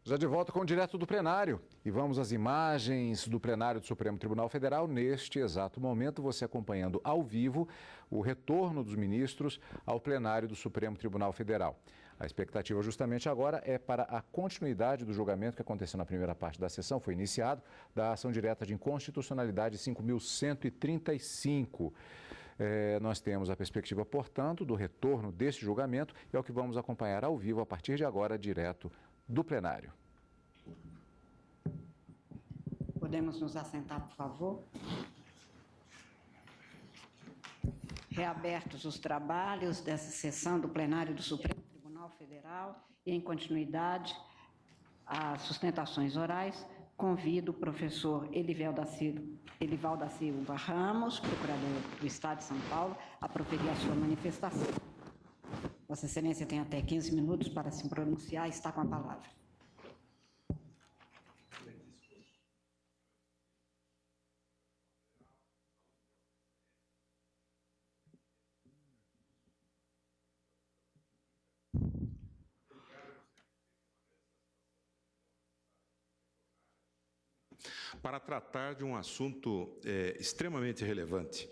Já de volta com o Direto do Plenário. E vamos às imagens do plenário do Supremo Tribunal Federal. Neste exato momento, você acompanhando ao vivo o retorno dos ministros ao plenário do Supremo Tribunal Federal. A expectativa justamente agora é para a continuidade do julgamento que aconteceu na primeira parte da sessão, foi iniciado, da ação direta de inconstitucionalidade 5.135. Nós temos a perspectiva, portanto, do retorno deste julgamento e é o que vamos acompanhar ao vivo a partir de agora, direto do plenário. Podemos nos assentar, por favor? Reabertos os trabalhos dessa sessão do plenário do Supremo Tribunal Federal e, em continuidade, às sustentações orais, convido o professor Elivaldo da Silva Ramos, procurador do Estado de São Paulo, a proferir a sua manifestação. Vossa Excelência tem até 15 minutos para se pronunciar e está com a palavra. Para tratar de um assunto extremamente relevante,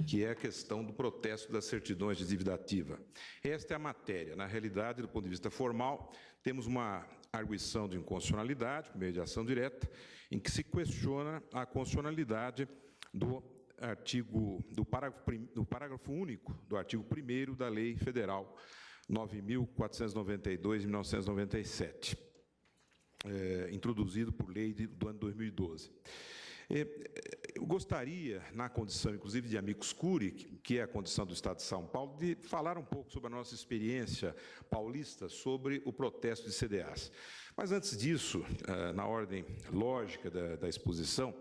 que é a questão do protesto das certidões de dívida ativa. Esta é a matéria. Na realidade, do ponto de vista formal, temos uma arguição de inconstitucionalidade, por meio de ação direta, em que se questiona a constitucionalidade do parágrafo único do artigo 1º da Lei Federal 9.492, de 1997. Introduzido por lei do ano 2012. Eu gostaria, na condição, inclusive, de amicus curiae, que é a condição do Estado de São Paulo, de falar um pouco sobre a nossa experiência paulista sobre o protesto de CDAs. Mas, antes disso, na ordem lógica da exposição,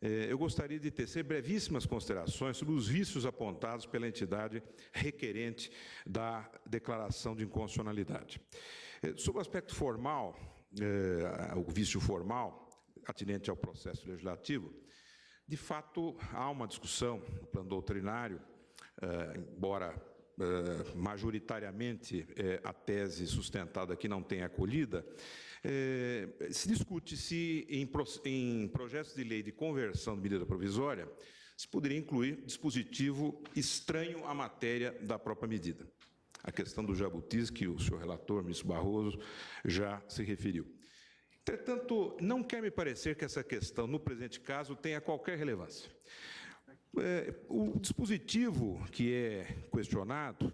eu gostaria de tecer brevíssimas considerações sobre os vícios apontados pela entidade requerente da declaração de inconstitucionalidade. Sobre o aspecto formal, o vício formal, atinente ao processo legislativo, de fato, há uma discussão no plano doutrinário, embora majoritariamente a tese sustentada aqui não tenha acolhida, se discute se em projetos de lei de conversão de medida provisória se poderia incluir dispositivo estranho à matéria da própria medida. A questão do jabutis, que o senhor relator, ministro Barroso, já se referiu. Entretanto, não quer me parecer que essa questão, no presente caso, tenha qualquer relevância. O dispositivo que é questionado,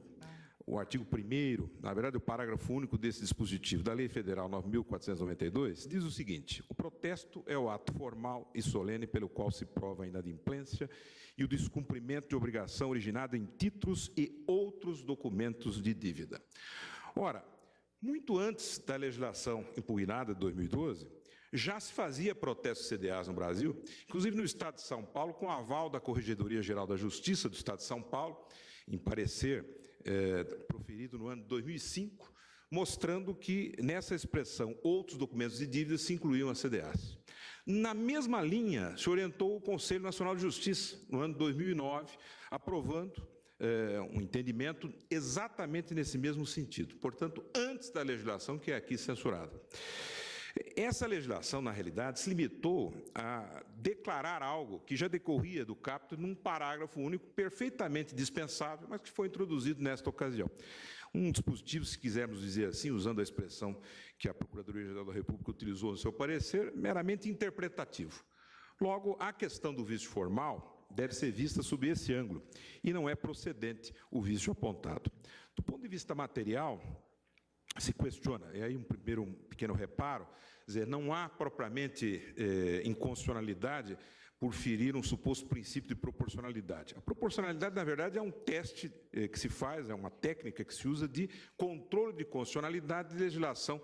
o artigo 1º, na verdade, o parágrafo único desse dispositivo da Lei Federal 9.492, diz o seguinte: o protesto é o ato formal e solene pelo qual se prova a inadimplência e o descumprimento de obrigação originada em títulos e outros documentos de dívida. Ora, muito antes da legislação impugnada de 2012, já se fazia protesto de CDAs no Brasil, inclusive no Estado de São Paulo, com aval da Corregedoria Geral da Justiça do Estado de São Paulo, em parecer proferido no ano de 2005, mostrando que nessa expressão outros documentos de dívida se incluíam as CDAs. Na mesma linha, se orientou o Conselho Nacional de Justiça, no ano de 2009, aprovando um entendimento exatamente nesse mesmo sentido, portanto, antes da legislação que é aqui censurada. Essa legislação, na realidade, se limitou a declarar algo que já decorria do caput num parágrafo único perfeitamente dispensável, mas que foi introduzido nesta ocasião. Um dispositivo, se quisermos dizer assim, usando a expressão que a Procuradoria-Geral da República utilizou no seu parecer, meramente interpretativo. Logo, a questão do vício formal deve ser vista sob esse ângulo, e não é procedente o vício apontado. Do ponto de vista material, se questiona, e aí um pequeno reparo, dizer, não há propriamente inconstitucionalidade por ferir um suposto princípio de proporcionalidade. A proporcionalidade, na verdade, é um teste que se faz, é uma técnica que se usa de controle de constitucionalidade de legislação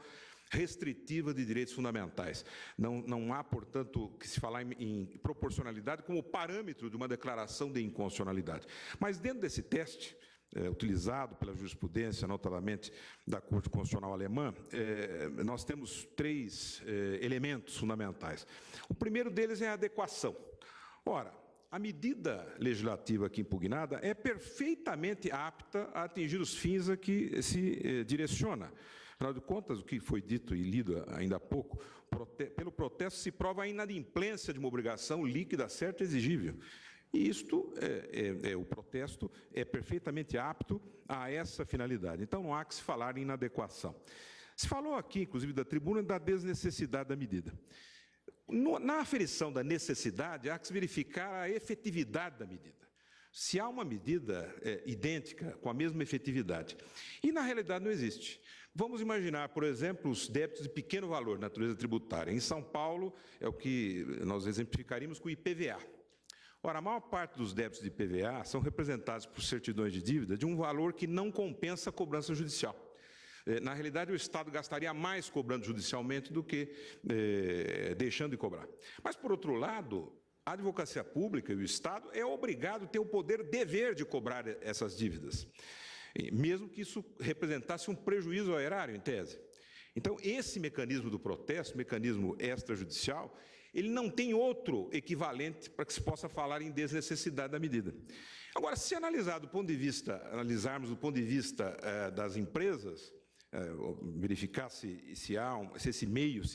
restritiva de direitos fundamentais. Não há, portanto, que se falar em proporcionalidade como parâmetro de uma declaração de inconstitucionalidade. Mas dentro desse teste, utilizado pela jurisprudência, notadamente da Corte Constitucional Alemã, nós temos três elementos fundamentais. O primeiro deles é a adequação. Ora, a medida legislativa aqui impugnada é perfeitamente apta a atingir os fins a que se direciona. Afinal de contas, o que foi dito e lido ainda há pouco, pelo protesto se prova a inadimplência de uma obrigação líquida, certa e exigível. E isto, o protesto é perfeitamente apto a essa finalidade. Então, não há que se falar em inadequação. Se falou aqui, inclusive, da tribuna, da desnecessidade da medida. Na aferição da necessidade, há que se verificar a efetividade da medida. Se há uma medida idêntica, com a mesma efetividade. E, na realidade, não existe. Vamos imaginar, por exemplo, os débitos de pequeno valor, natureza tributária. Em São Paulo, é o que nós exemplificaríamos com o IPVA. Ora, a maior parte dos débitos de IPVA são representados por certidões de dívida de um valor que não compensa a cobrança judicial. Na realidade, o Estado gastaria mais cobrando judicialmente do que deixando de cobrar. Mas, por outro lado, a advocacia pública e o Estado é obrigado a ter o poder-dever de cobrar essas dívidas, mesmo que isso representasse um prejuízo ao erário, em tese. Então, esse mecanismo do protesto, mecanismo extrajudicial, ele não tem outro equivalente para que se possa falar em desnecessidade da medida. Agora, se analisarmos do ponto de vista das empresas, verificar se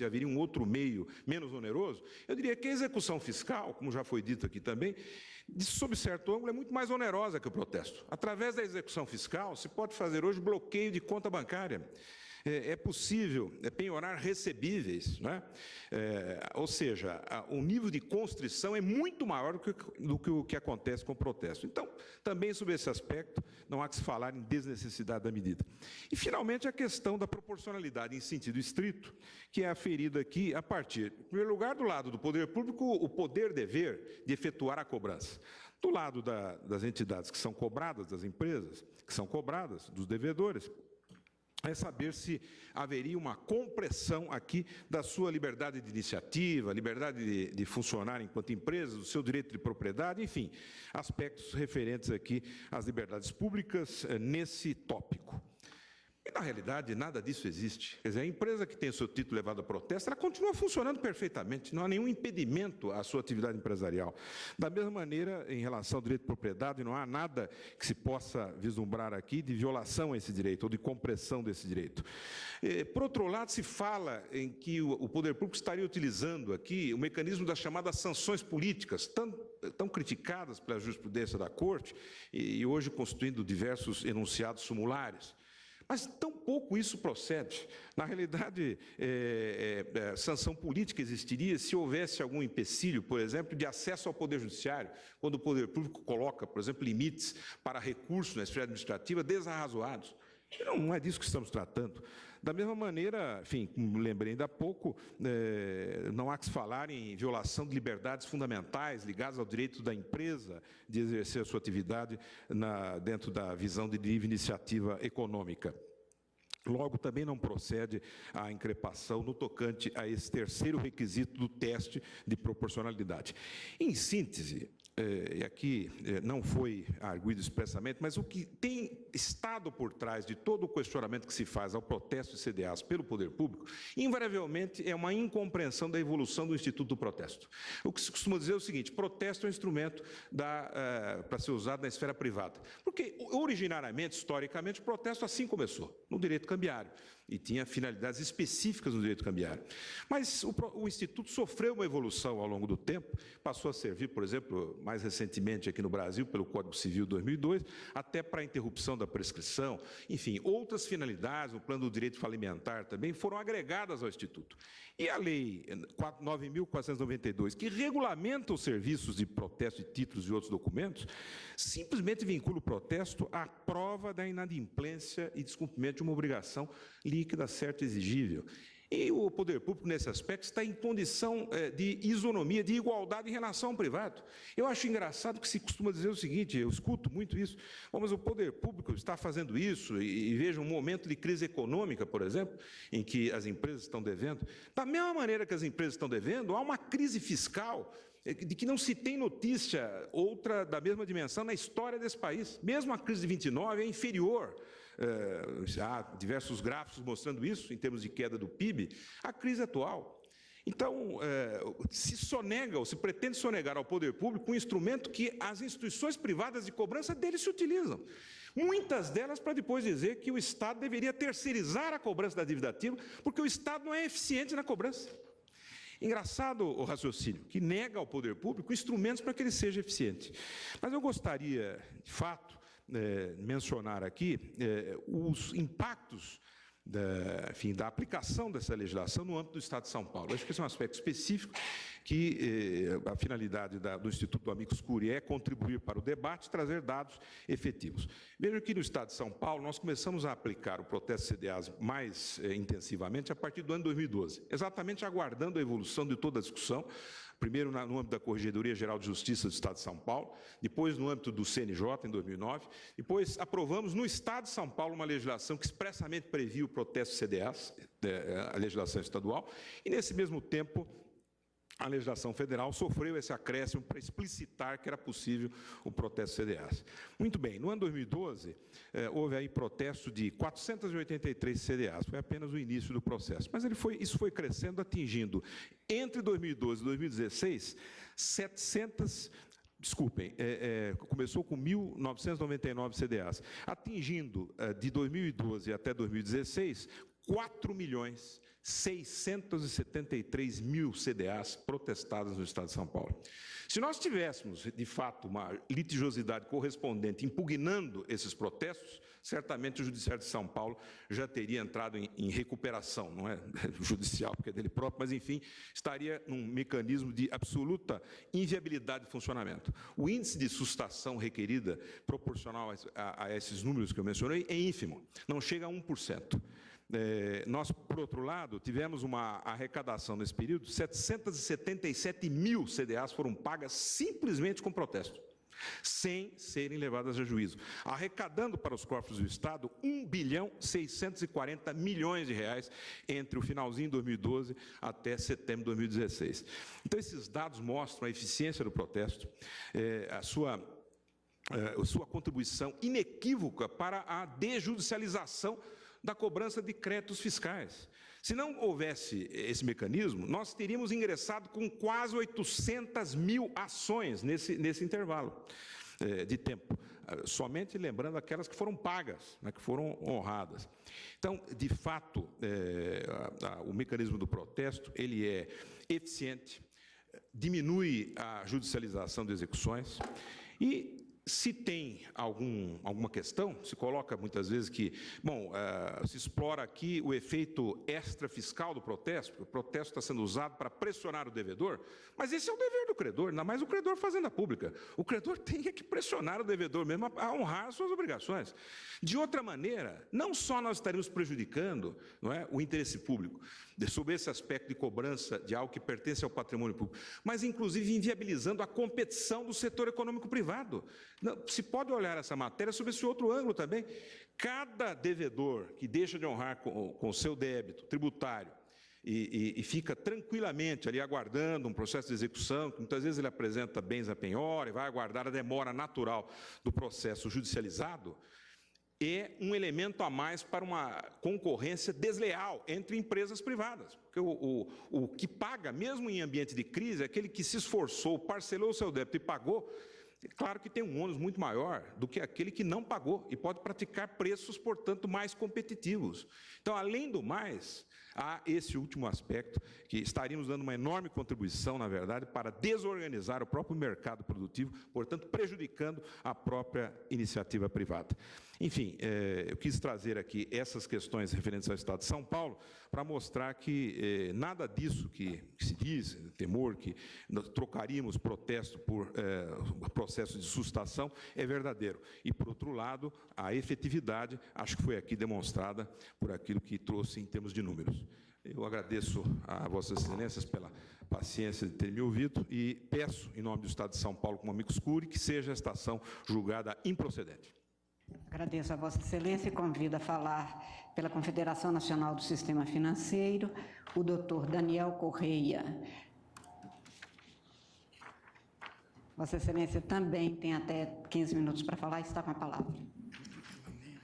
haveria um outro meio menos oneroso, eu diria que a execução fiscal, como já foi dito aqui também, sob certo ângulo, é muito mais onerosa que o protesto. Através da execução fiscal, se pode fazer hoje bloqueio de conta bancária. É possível penhorar recebíveis, né? Ou seja, o nível de constrição é muito maior do que o que acontece com o protesto. Então, também sobre esse aspecto, não há que se falar em desnecessidade da medida. E, finalmente, a questão da proporcionalidade em sentido estrito, que é aferida aqui a partir, em primeiro lugar, do lado do poder público, o poder-dever de efetuar a cobrança. Do lado das entidades que são cobradas, das empresas que são cobradas, dos devedores, é saber se haveria uma compressão aqui da sua liberdade de iniciativa, liberdade de funcionar enquanto empresa, do seu direito de propriedade, enfim, aspectos referentes aqui às liberdades públicas nesse tópico. E, na realidade, nada disso existe. Quer dizer, a empresa que tem o seu título levado a protesto, ela continua funcionando perfeitamente, não há nenhum impedimento à sua atividade empresarial. Da mesma maneira, em relação ao direito de propriedade, não há nada que se possa vislumbrar aqui de violação a esse direito, ou de compressão desse direito. Por outro lado, se fala em que o poder público estaria utilizando aqui o mecanismo das chamadas sanções políticas, tão criticadas pela jurisprudência da Corte, e hoje constituindo diversos enunciados sumulares. Mas tampouco isso procede. Na realidade, sanção política existiria se houvesse algum empecilho, por exemplo, de acesso ao Poder Judiciário, quando o Poder Público coloca, por exemplo, limites para recursos na esfera administrativa desarrazoados. Não é disso que estamos tratando. Da mesma maneira, enfim, como lembrei ainda há pouco, não há que se falar em violação de liberdades fundamentais ligadas ao direito da empresa de exercer a sua atividade dentro da visão de livre iniciativa econômica. Logo, também não procede a increpação no tocante a esse terceiro requisito do teste de proporcionalidade. Em síntese, e aqui não foi arguido expressamente, mas o que tem estado por trás de todo o questionamento que se faz ao protesto de CDAs pelo poder público, invariavelmente é uma incompreensão da evolução do instituto do protesto. O que se costuma dizer é o seguinte: protesto é um instrumento para ser usado na esfera privada. Porque, originariamente, historicamente, o protesto assim começou, no direito cambiário, e tinha finalidades específicas no direito cambiário. Mas o Instituto sofreu uma evolução ao longo do tempo, passou a servir, por exemplo, mais recentemente aqui no Brasil, pelo Código Civil 2002, até para a interrupção da prescrição. Enfim, outras finalidades, o plano do direito falimentar também, foram agregadas ao Instituto. E a Lei 9.492, que regulamenta os serviços de protesto de títulos e outros documentos, simplesmente vincula o protesto à prova da inadimplência e descumprimento de uma obrigação líquida, certa e exigível. E o poder público, nesse aspecto, está em condição de isonomia, de igualdade em relação ao privado. Eu acho engraçado que se costuma dizer o seguinte, eu escuto muito isso, mas o poder público está fazendo isso, e veja um momento de crise econômica, por exemplo, em que as empresas estão devendo. Da mesma maneira que as empresas estão devendo, há uma crise fiscal de que não se tem notícia outra da mesma dimensão na história desse país. Mesmo a crise de 29 é inferior. Há diversos gráficos mostrando isso, em termos de queda do PIB, à crise atual. Então, se sonega, ou se pretende sonegar ao poder público um instrumento que as instituições privadas de cobrança dele se utilizam. Muitas delas para depois dizer que o Estado deveria terceirizar a cobrança da dívida ativa, porque o Estado não é eficiente na cobrança. Engraçado o raciocínio, que nega ao poder público instrumentos para que ele seja eficiente. Mas eu gostaria, de fato, mencionar aqui os impactos da aplicação dessa legislação no âmbito do Estado de São Paulo. Acho que esse é um aspecto específico que a finalidade do Instituto Amicus Curiae é contribuir para o debate e trazer dados efetivos. Veja que no Estado de São Paulo nós começamos a aplicar o protesto CDAs mais intensivamente a partir do ano 2012, exatamente aguardando a evolução de toda a discussão, primeiro no âmbito da Corregedoria Geral de Justiça do Estado de São Paulo, depois no âmbito do CNJ, em 2009, depois aprovamos no Estado de São Paulo uma legislação que expressamente previa o protesto CDAs, a legislação estadual, e nesse mesmo tempo a legislação federal sofreu esse acréscimo para explicitar que era possível o protesto CDAs. Muito bem, no ano 2012, houve aí protesto de 483 CDAs, foi apenas o início do processo, mas isso foi crescendo, atingindo, entre 2012 e 2016, começou com 1.999 CDAs, atingindo, de 2012 até 2016, 4.673.000 CDAs protestadas no Estado de São Paulo. Se nós tivéssemos, de fato, uma litigiosidade correspondente impugnando esses protestos, certamente o Judiciário de São Paulo já teria entrado em recuperação, não é judicial, porque é dele próprio, mas, enfim, estaria num mecanismo de absoluta inviabilidade de funcionamento. O índice de sustação requerida, proporcional a esses números que eu mencionei, é ínfimo, não chega a 1%. Nós, por outro lado, tivemos uma arrecadação nesse período, 777.000 CDAs foram pagas simplesmente com protesto, sem serem levadas a juízo, arrecadando para os cofres do Estado 1.640 bilhões de reais entre o finalzinho de 2012 até setembro de 2016. Então, esses dados mostram a eficiência do protesto, a sua contribuição inequívoca para a desjudicialização da cobrança de créditos fiscais. Se não houvesse esse mecanismo, nós teríamos ingressado com quase 800.000 ações nesse intervalo de tempo, somente lembrando aquelas que foram pagas, que foram honradas. Então, de fato, o mecanismo do protesto, ele é eficiente, diminui a judicialização de execuções e, se tem alguma questão, se coloca muitas vezes que, se explora aqui o efeito extrafiscal do protesto, porque o protesto está sendo usado para pressionar o devedor, mas esse é o dever do credor, ainda mais o credor fazenda pública. O credor tem que pressionar o devedor mesmo a honrar as suas obrigações. De outra maneira, não só nós estaríamos prejudicando, não é, o interesse público, sob esse aspecto de cobrança de algo que pertence ao patrimônio público, mas inclusive inviabilizando a competição do setor econômico privado. Não, se pode olhar essa matéria sob esse outro ângulo também. Cada devedor que deixa de honrar com o seu débito tributário e fica tranquilamente ali aguardando um processo de execução, que muitas vezes ele apresenta bens a penhora e vai aguardar a demora natural do processo judicializado, é um elemento a mais para uma concorrência desleal entre empresas privadas. Porque o que paga, mesmo em ambiente de crise, é aquele que se esforçou, parcelou o seu débito e pagou. Claro que tem um ônus muito maior do que aquele que não pagou e pode praticar preços, portanto, mais competitivos. Então, além do mais, há esse último aspecto, que estaríamos dando uma enorme contribuição, na verdade, para desorganizar o próprio mercado produtivo, portanto, prejudicando a própria iniciativa privada. Enfim, eu quis trazer aqui essas questões referentes ao Estado de São Paulo para mostrar que nada disso que se diz, temor que nós trocaríamos protesto por processo de sustação, é verdadeiro. E, por outro lado, a efetividade, acho que foi aqui demonstrada por aquilo que trouxe em termos de números. Eu agradeço a Vossas Excelências pela paciência de ter me ouvido e peço, em nome do Estado de São Paulo, como amicus curiae, que seja esta ação julgada improcedente. Agradeço a Vossa Excelência e convido a falar pela Confederação Nacional do Sistema Financeiro, o doutor Daniel Correia. Vossa Excelência também tem até 15 minutos para falar e está com a palavra.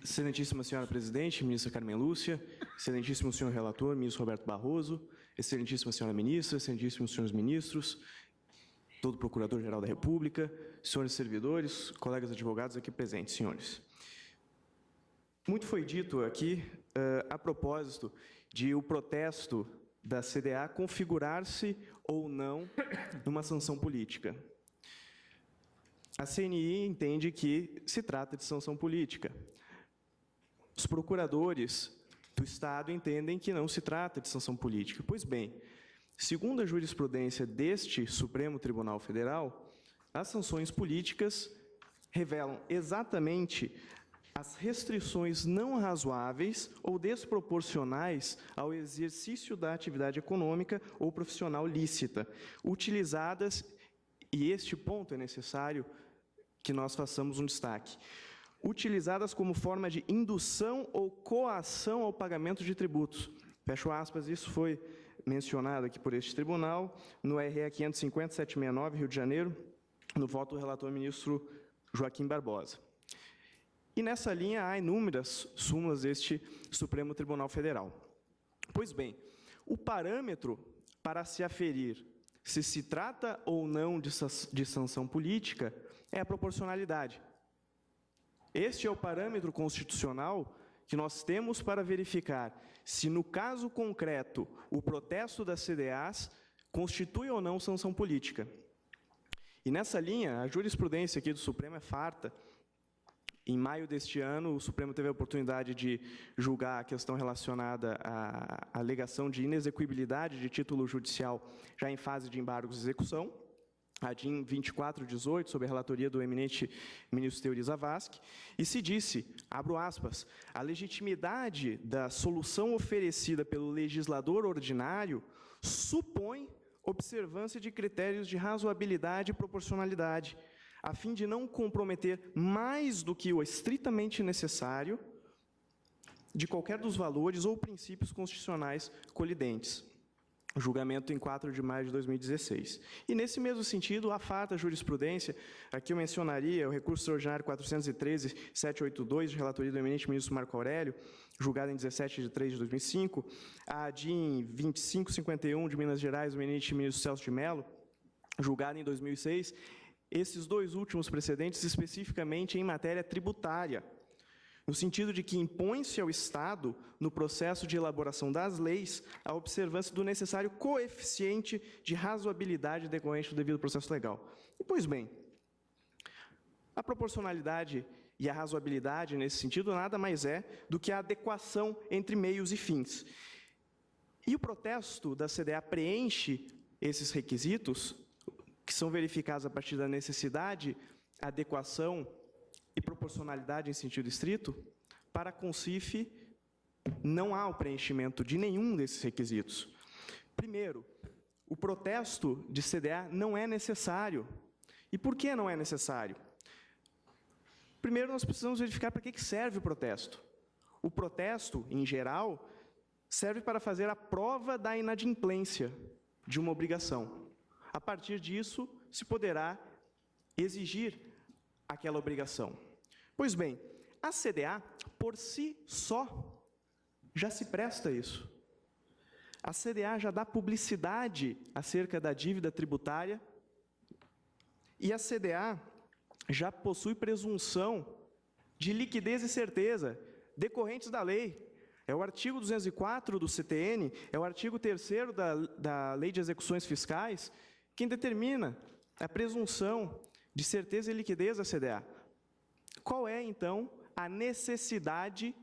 Excelentíssima Senhora Presidente, Ministra Carmen Lúcia, Excelentíssimo Senhor Relator, Ministro Roberto Barroso, Excelentíssima Senhora Ministra, Excelentíssimos Senhores Ministros, todo Procurador-Geral da República, senhores servidores, colegas advogados aqui presentes, senhores. Muito foi dito aqui a propósito de o protesto da CDA configurar-se ou não numa sanção política. A CNI entende que se trata de sanção política. Os procuradores do Estado entendem que não se trata de sanção política. Pois bem, segundo a jurisprudência deste Supremo Tribunal Federal, as sanções políticas revelam exatamente as restrições não razoáveis ou desproporcionais ao exercício da atividade econômica ou profissional lícita, utilizadas, e este ponto é necessário que nós façamos um destaque, utilizadas como forma de indução ou coação ao pagamento de tributos. Fecho aspas, isso foi mencionado aqui por este tribunal, no RE 550-769, Rio de Janeiro, no voto do relator ministro Joaquim Barbosa. E nessa linha há inúmeras súmulas deste Supremo Tribunal Federal. Pois bem, o parâmetro para se aferir se se trata ou não de sanção política é a proporcionalidade. Este é o parâmetro constitucional que nós temos para verificar se, no caso concreto, o protesto das CDAs constitui ou não sanção política. E nessa linha, a jurisprudência aqui do Supremo é farta. Em maio deste ano, o Supremo teve a oportunidade de julgar a questão relacionada à alegação de inexequibilidade de título judicial já em fase de embargos de execução, a DIN 2418, sob a relatoria do eminente ministro Teori Zavascki, e se disse, abro aspas, a legitimidade da solução oferecida pelo legislador ordinário supõe observância de critérios de razoabilidade e proporcionalidade, a fim de não comprometer mais do que o estritamente necessário de qualquer dos valores ou princípios constitucionais colidentes. Julgamento em 4 de maio de 2016. E, nesse mesmo sentido, a farta jurisprudência, aqui eu mencionaria o recurso extraordinário 413-782, de relatoria do eminente ministro Marco Aurélio, julgado em 17 de 3 de 2005, a DIN 2551, de Minas Gerais, do eminente ministro Celso de Mello, julgado em 2006, esses dois últimos precedentes especificamente em matéria tributária, no sentido de que impõe-se ao Estado, no processo de elaboração das leis, a observância do necessário coeficiente de razoabilidade decorrente do devido processo legal. E, pois bem, a proporcionalidade e a razoabilidade, nesse sentido, nada mais é do que a adequação entre meios e fins. E o protesto da CDA preenche esses requisitos, que são verificados a partir da necessidade, adequação e proporcionalidade em sentido estrito. Para a CONCIF, não há o preenchimento de nenhum desses requisitos. Primeiro, o protesto de CDA não é necessário. E por que não é necessário? Primeiro, nós precisamos verificar para que serve o protesto. O protesto, em geral, serve para fazer a prova da inadimplência de uma obrigação. A partir disso, se poderá exigir aquela obrigação. Pois bem, a CDA, por si só, já se presta a isso. A CDA já dá publicidade acerca da dívida tributária e a CDA já possui presunção de liquidez e certeza decorrentes da lei. É o artigo 204 do CTN, é o artigo 3º da Lei de Execuções Fiscais, quem determina a presunção de certeza e liquidez da CDA. Qual é, então, a necessidade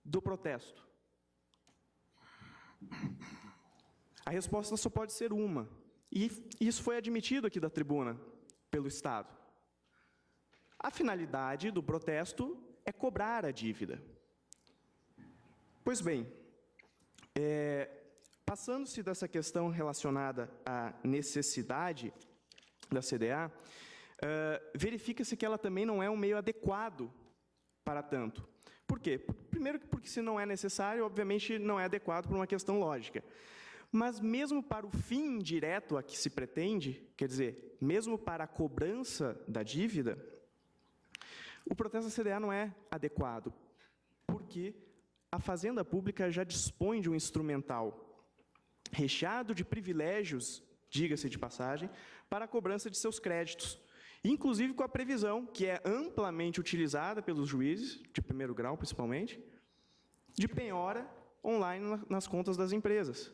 do protesto? A resposta só pode ser uma, e isso foi admitido aqui da tribuna pelo Estado. A finalidade do protesto é cobrar a dívida. Pois bem, passando-se dessa questão relacionada à necessidade da CDA, verifica-se que ela também não é um meio adequado para tanto. Por quê? Primeiro, porque se não é necessário, obviamente não é adequado por uma questão lógica. Mas mesmo para o fim direto a que se pretende, quer dizer, mesmo para a cobrança da dívida, o protesto da CDA não é adequado, porque a Fazenda Pública já dispõe de um instrumental recheado de privilégios, diga-se de passagem, para a cobrança de seus créditos, inclusive com a previsão, que é amplamente utilizada pelos juízes, de primeiro grau principalmente, de penhora online nas contas das empresas.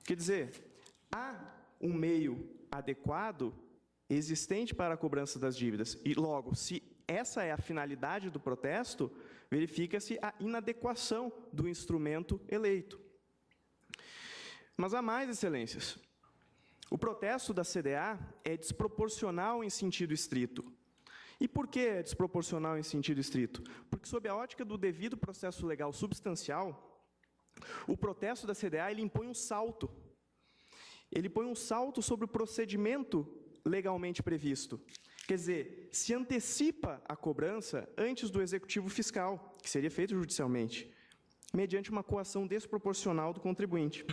Quer dizer, há um meio adequado existente para a cobrança das dívidas. E, logo, se essa é a finalidade do protesto, verifica-se a inadequação do instrumento eleito. Mas há mais, excelências. O protesto da CDA é desproporcional em sentido estrito. E por que é desproporcional em sentido estrito? Porque, sob a ótica do devido processo legal substancial, o protesto da CDA ele impõe um salto. Ele põe um salto sobre o procedimento legalmente previsto. Quer dizer, se antecipa a cobrança antes do executivo fiscal, que seria feito judicialmente, mediante uma coação desproporcional do contribuinte.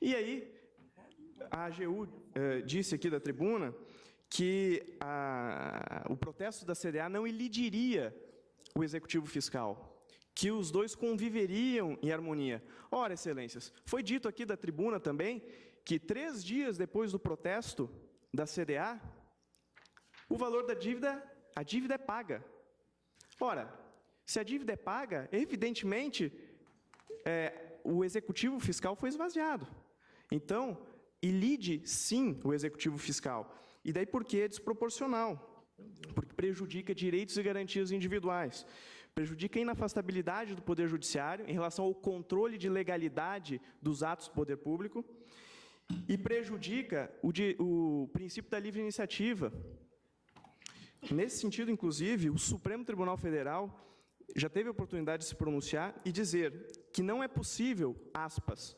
E aí, a AGU disse aqui da tribuna que o protesto da CDA não ilidiria o executivo fiscal, que os dois conviveriam em harmonia. Ora, excelências, foi dito aqui da tribuna também que 3 dias depois do protesto da CDA, o valor da dívida, a dívida é paga. Ora, se a dívida é paga, evidentemente, o executivo fiscal foi esvaziado. Então, ilide, sim, o executivo fiscal. E daí por que é desproporcional? Porque prejudica direitos e garantias individuais, prejudica a inafastabilidade do Poder Judiciário em relação ao controle de legalidade dos atos do poder público e prejudica o princípio da livre iniciativa. Nesse sentido, inclusive, o Supremo Tribunal Federal já teve a oportunidade de se pronunciar e dizer que não é possível, aspas,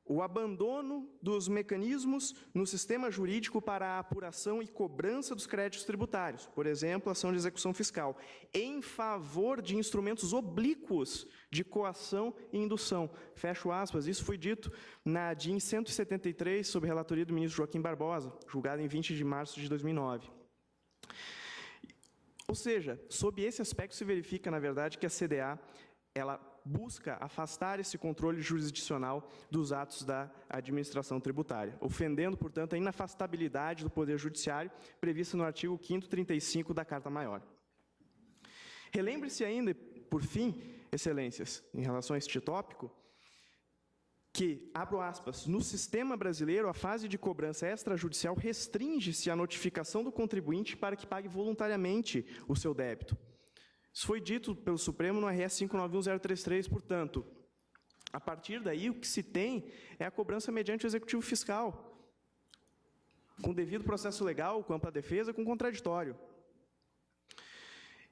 o abandono dos mecanismos no sistema jurídico para a apuração e cobrança dos créditos tributários, por exemplo, ação de execução fiscal, em favor de instrumentos oblíquos de coação e indução. Fecho aspas, isso foi dito na DIN 173, sob relatoria do ministro Joaquim Barbosa, julgada em 20 de março de 2009. Ou seja, sob esse aspecto se verifica, na verdade, que a CDA ela busca afastar esse controle jurisdicional dos atos da administração tributária, ofendendo, portanto, a inafastabilidade do Poder Judiciário prevista no artigo 5º 35 da Carta Maior. Relembre-se ainda, por fim, excelências, em relação a este tópico, que, abro aspas, no sistema brasileiro, a fase de cobrança extrajudicial restringe-se à notificação do contribuinte para que pague voluntariamente o seu débito. Isso foi dito pelo Supremo no RS 591033, portanto, a partir daí o que se tem é a cobrança mediante o executivo fiscal, com devido processo legal, com ampla defesa, com contraditório.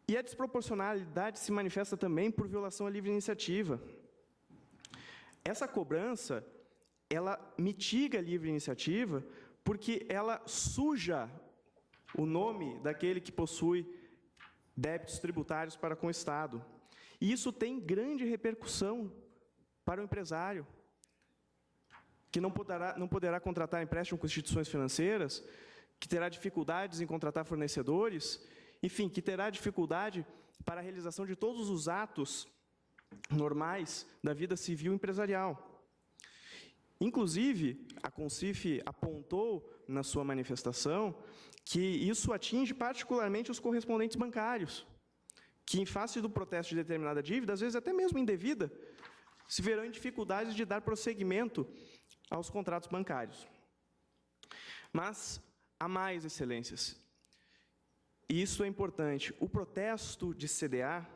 E a desproporcionalidade se manifesta também por violação à livre iniciativa. Essa cobrança, ela mitiga a livre iniciativa porque ela suja o nome daquele que possui débitos tributários para com o Estado. E isso tem grande repercussão para o empresário, que não poderá contratar empréstimo com instituições financeiras, que terá dificuldades em contratar fornecedores, enfim, que terá dificuldade para a realização de todos os atos normais da vida civil e empresarial. Inclusive, a Concif apontou na sua manifestação que isso atinge particularmente os correspondentes bancários, que, em face do protesto de determinada dívida, às vezes até mesmo indevida, se verão em dificuldades de dar prosseguimento aos contratos bancários. Mas há mais, excelências. E isso é importante. O protesto de CDA,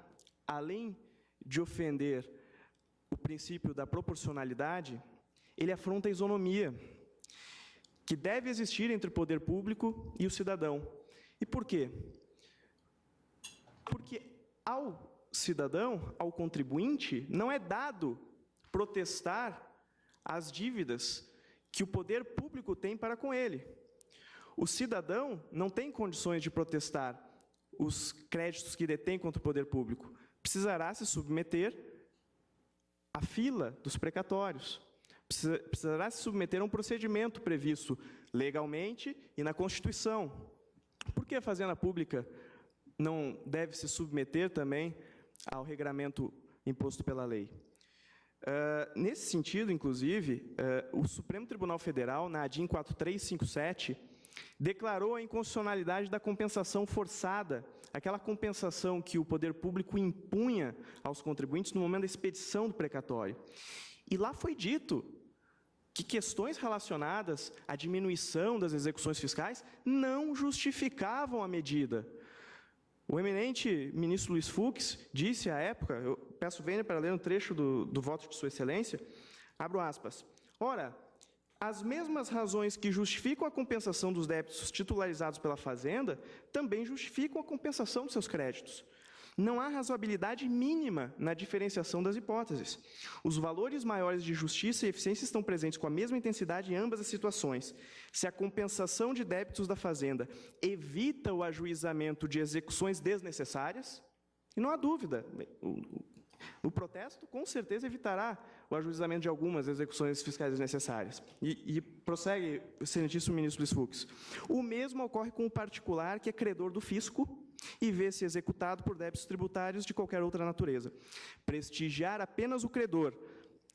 além de ofender o princípio da proporcionalidade, ele afronta a isonomia que deve existir entre o poder público e o cidadão. E por quê? Porque ao cidadão, ao contribuinte, não é dado protestar as dívidas que o poder público tem para com ele. O cidadão não tem condições de protestar os créditos que detém contra o poder público. Precisará se submeter à fila dos precatórios. Precisará se submeter a um procedimento previsto legalmente e na Constituição. Por que a Fazenda Pública não deve se submeter também ao regramento imposto pela lei? Nesse sentido, inclusive, o Supremo Tribunal Federal, na ADIM 4357, declarou a inconstitucionalidade da compensação forçada, aquela compensação que o poder público impunha aos contribuintes no momento da expedição do precatório. E lá foi dito que questões relacionadas à diminuição das execuções fiscais não justificavam a medida. O eminente ministro Luiz Fux disse à época, eu peço vênia para ler um trecho do voto de Sua Excelência, abro aspas, ora, as mesmas razões que justificam a compensação dos débitos titularizados pela Fazenda também justificam a compensação dos seus créditos. Não há razoabilidade mínima na diferenciação das hipóteses. Os valores maiores de justiça e eficiência estão presentes com a mesma intensidade em ambas as situações. Se a compensação de débitos da Fazenda evita o ajuizamento de execuções desnecessárias, e não há dúvida, o protesto com certeza evitará o ajuizamento de algumas execuções fiscais desnecessárias. E prossegue o excelentíssimo ministro Luiz Fux. O mesmo ocorre com o particular que é credor do fisco e vê-se executado por débitos tributários de qualquer outra natureza. Prestigiar apenas o credor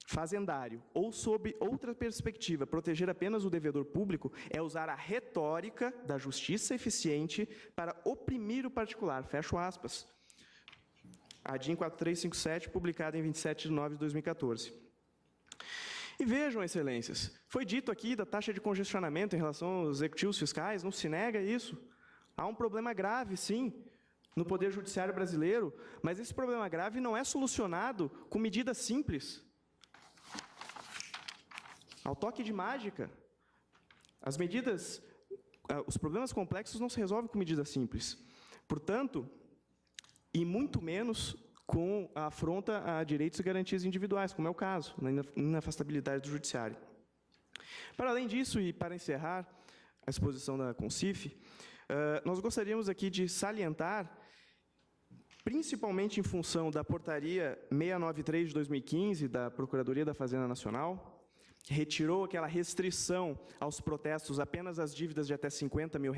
fazendário ou, sob outra perspectiva, proteger apenas o devedor público é usar a retórica da justiça eficiente para oprimir o particular. Fecho aspas. A DIN 4357, publicada em 27 de nove de 2014. E vejam, excelências, foi dito aqui da taxa de congestionamento em relação aos executivos fiscais, não se nega isso. Há um problema grave, sim, no Poder Judiciário brasileiro, mas esse problema grave não é solucionado com medidas simples. Ao toque de mágica, os problemas complexos não se resolvem com medidas simples. Portanto, e muito menos com a afronta a direitos e garantias individuais, como é o caso, na inafastabilidade do Judiciário. Para além disso, e para encerrar a exposição da CONCIF, nós gostaríamos aqui de salientar, principalmente em função da Portaria 693 de 2015, da Procuradoria da Fazenda Nacional, que retirou aquela restrição aos protestos apenas às dívidas de até R$50 mil,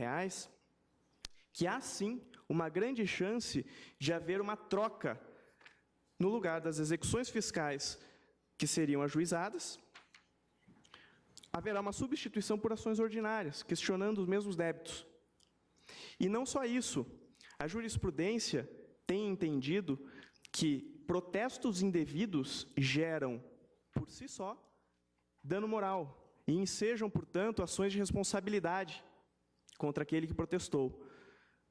que há, sim, uma grande chance de haver uma troca no lugar das execuções fiscais que seriam ajuizadas, haverá uma substituição por ações ordinárias, questionando os mesmos débitos. E não só isso, a jurisprudência tem entendido que protestos indevidos geram, por si só, dano moral e ensejam, portanto, ações de responsabilidade contra aquele que protestou.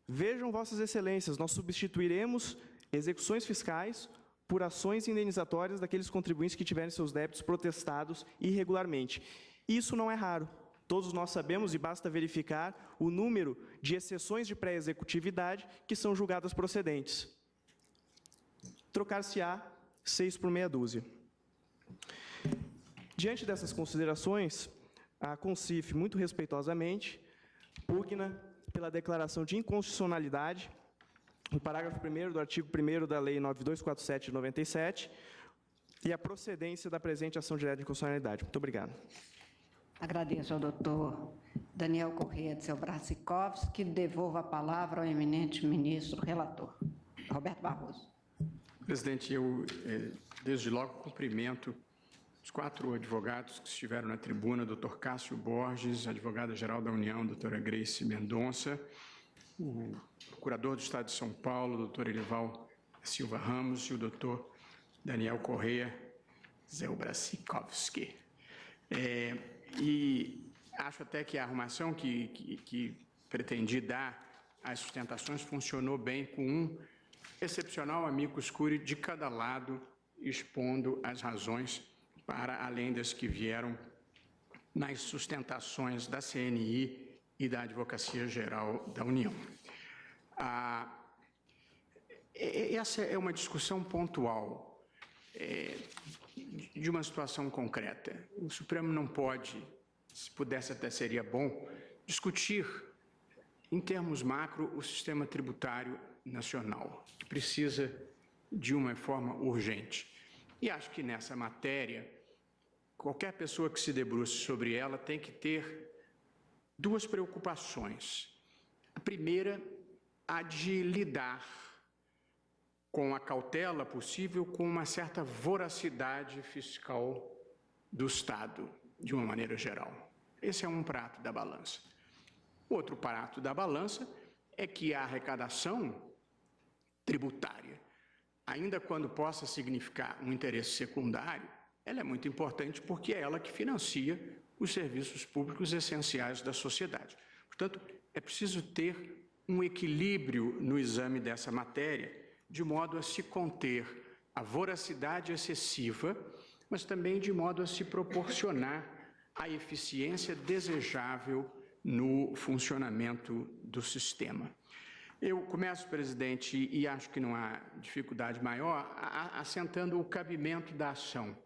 Vejam, Vossas Excelências, nós substituiremos execuções fiscais por ações indenizatórias daqueles contribuintes que tiverem seus débitos protestados irregularmente. Isso não é raro. Todos nós sabemos, e basta verificar, o número de exceções de pré-executividade que são julgadas procedentes. Trocar-se-á 6 por meia dúzia. Diante dessas considerações, a CONCIF, muito respeitosamente, pugna pela declaração de inconstitucionalidade no parágrafo 1º do artigo 1º da Lei 9247 de 97 e a procedência da presente ação direta de inconstitucionalidade. Muito obrigado. Agradeço ao doutor Daniel Corrêa de seu Brasikovski, que devolvo a palavra ao eminente ministro relator, Roberto Barroso. Presidente, eu, desde logo, cumprimento os 4 advogados que estiveram na tribuna, doutor Cássio Borges, advogada-geral da União, doutora Grace Mendonça, o procurador do Estado de São Paulo, doutor Elival Silva Ramos, e o doutor Daniel Corrêa Zelbrasikovski. E acho até que a arrumação que pretendi dar às sustentações funcionou bem, com um excepcional amicus curiae de cada lado, expondo as razões para além das que vieram nas sustentações da CNI e da Advocacia Geral da União. Essa é uma discussão pontual de uma situação concreta. O Supremo não pode, se pudesse até seria bom, discutir em termos macro o sistema tributário nacional, que precisa de uma reforma urgente. E acho que nessa matéria, qualquer pessoa que se debruce sobre ela tem que ter 2 preocupações. A primeira, a de lidar com a cautela possível com uma certa voracidade fiscal do Estado, de uma maneira geral. Esse é um prato da balança. O outro prato da balança é que a arrecadação tributária, ainda quando possa significar um interesse secundário, ela é muito importante porque é ela que financia os serviços públicos essenciais da sociedade. Portanto, é preciso ter um equilíbrio no exame dessa matéria, de modo a se conter a voracidade excessiva, mas também de modo a se proporcionar a eficiência desejável no funcionamento do sistema. Eu começo, presidente, e acho que não há dificuldade maior, assentando o cabimento da ação.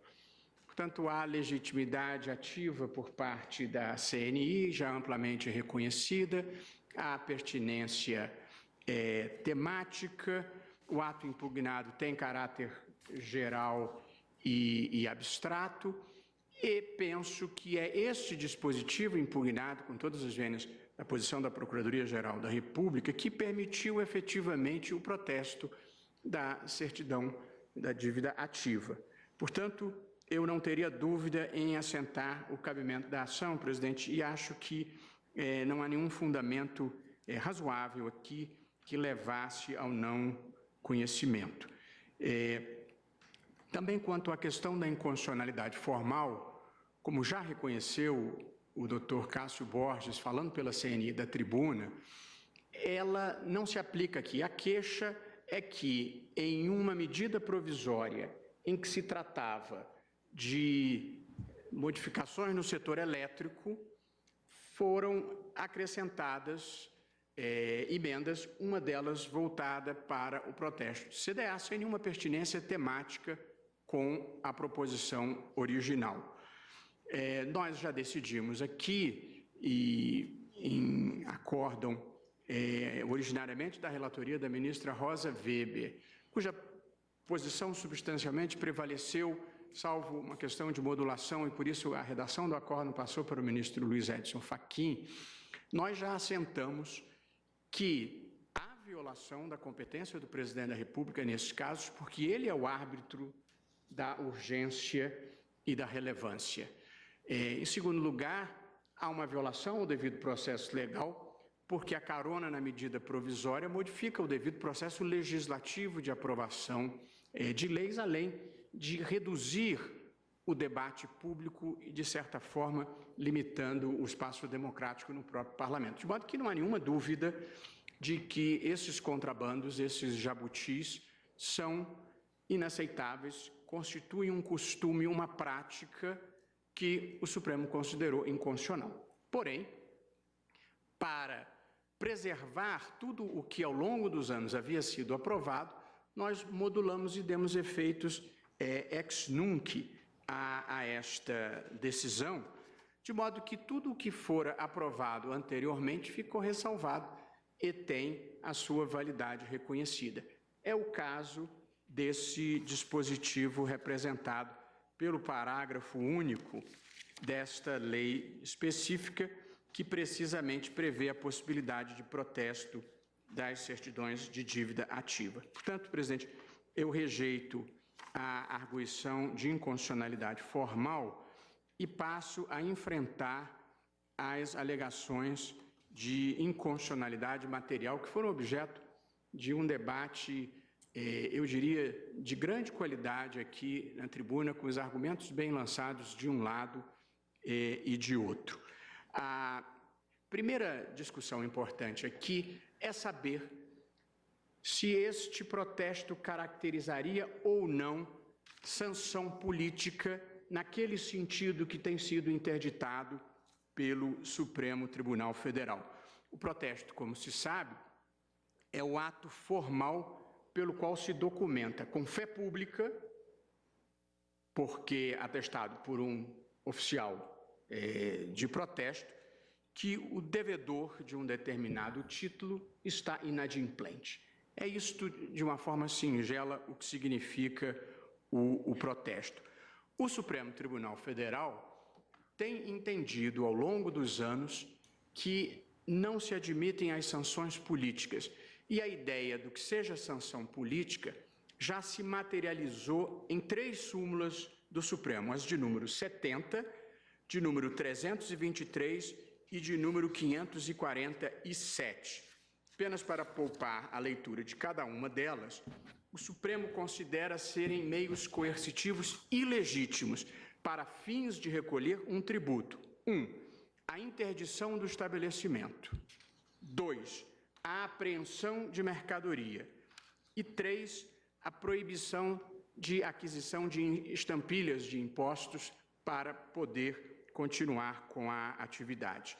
Portanto, há legitimidade ativa por parte da CNI, já amplamente reconhecida, há pertinência temática, o ato impugnado tem caráter geral e abstrato, e penso que é este dispositivo impugnado, com todas as vênias da posição da Procuradoria-Geral da República, que permitiu efetivamente o protesto da certidão da dívida ativa. Portanto, eu não teria dúvida em assentar o cabimento da ação, presidente, e acho que não há nenhum fundamento razoável aqui que levasse ao não conhecimento. Também quanto à questão da inconstitucionalidade formal, como já reconheceu o doutor Cássio Borges, falando pela CNI da tribuna, ela não se aplica aqui. A queixa é que, em uma medida provisória em que se tratava de modificações no setor elétrico, foram acrescentadas emendas, uma delas voltada para o protesto do CDA, sem nenhuma pertinência temática com a proposição original. Nós já decidimos aqui, e em acórdão originariamente da relatoria da ministra Rosa Weber, cuja posição substancialmente prevaleceu, salvo uma questão de modulação, e por isso a redação do acórdão passou para o ministro Luiz Edson Fachin, nós já assentamos que há violação da competência do presidente da República nesses casos, porque ele é o árbitro da urgência e da relevância. Em segundo lugar, há uma violação ao devido processo legal, porque a carona na medida provisória modifica o devido processo legislativo de aprovação de leis, além de reduzir o debate público e, de certa forma, limitando o espaço democrático no próprio parlamento. De modo que não há nenhuma dúvida de que esses contrabandos, esses jabutis, são inaceitáveis, constituem um costume, uma prática que o Supremo considerou inconstitucional. Porém, para preservar tudo o que ao longo dos anos havia sido aprovado, nós modulamos e demos efeitos ex nunc a esta decisão, de modo que tudo o que fora aprovado anteriormente ficou ressalvado e tem a sua validade reconhecida. É o caso desse dispositivo representado pelo parágrafo único desta lei específica, que precisamente prevê a possibilidade de protesto das certidões de dívida ativa. Portanto, presidente, eu rejeito a arguição de inconstitucionalidade formal e passo a enfrentar as alegações de inconstitucionalidade material que foram objeto de um debate, eu diria, de grande qualidade aqui na tribuna, com os argumentos bem lançados de um lado e de outro. A primeira discussão importante aqui é saber se este protesto caracterizaria ou não sanção política naquele sentido que tem sido interditado pelo Supremo Tribunal Federal. O protesto, como se sabe, é o ato formal pelo qual se documenta com fé pública, porque atestado por um oficial de protesto, que o devedor de um determinado título está inadimplente. É isto, de uma forma singela, o que significa o protesto. O Supremo Tribunal Federal tem entendido ao longo dos anos que não se admitem as sanções políticas, e a ideia do que seja sanção política já se materializou em 3 súmulas do Supremo, as de número 70, de número 323 e de número 547. Apenas para poupar a leitura de cada uma delas, o Supremo considera serem meios coercitivos ilegítimos para fins de recolher um tributo. 1. A interdição do estabelecimento. 2. A apreensão de mercadoria. E 3. A proibição de aquisição de estampilhas de impostos para poder continuar com a atividade.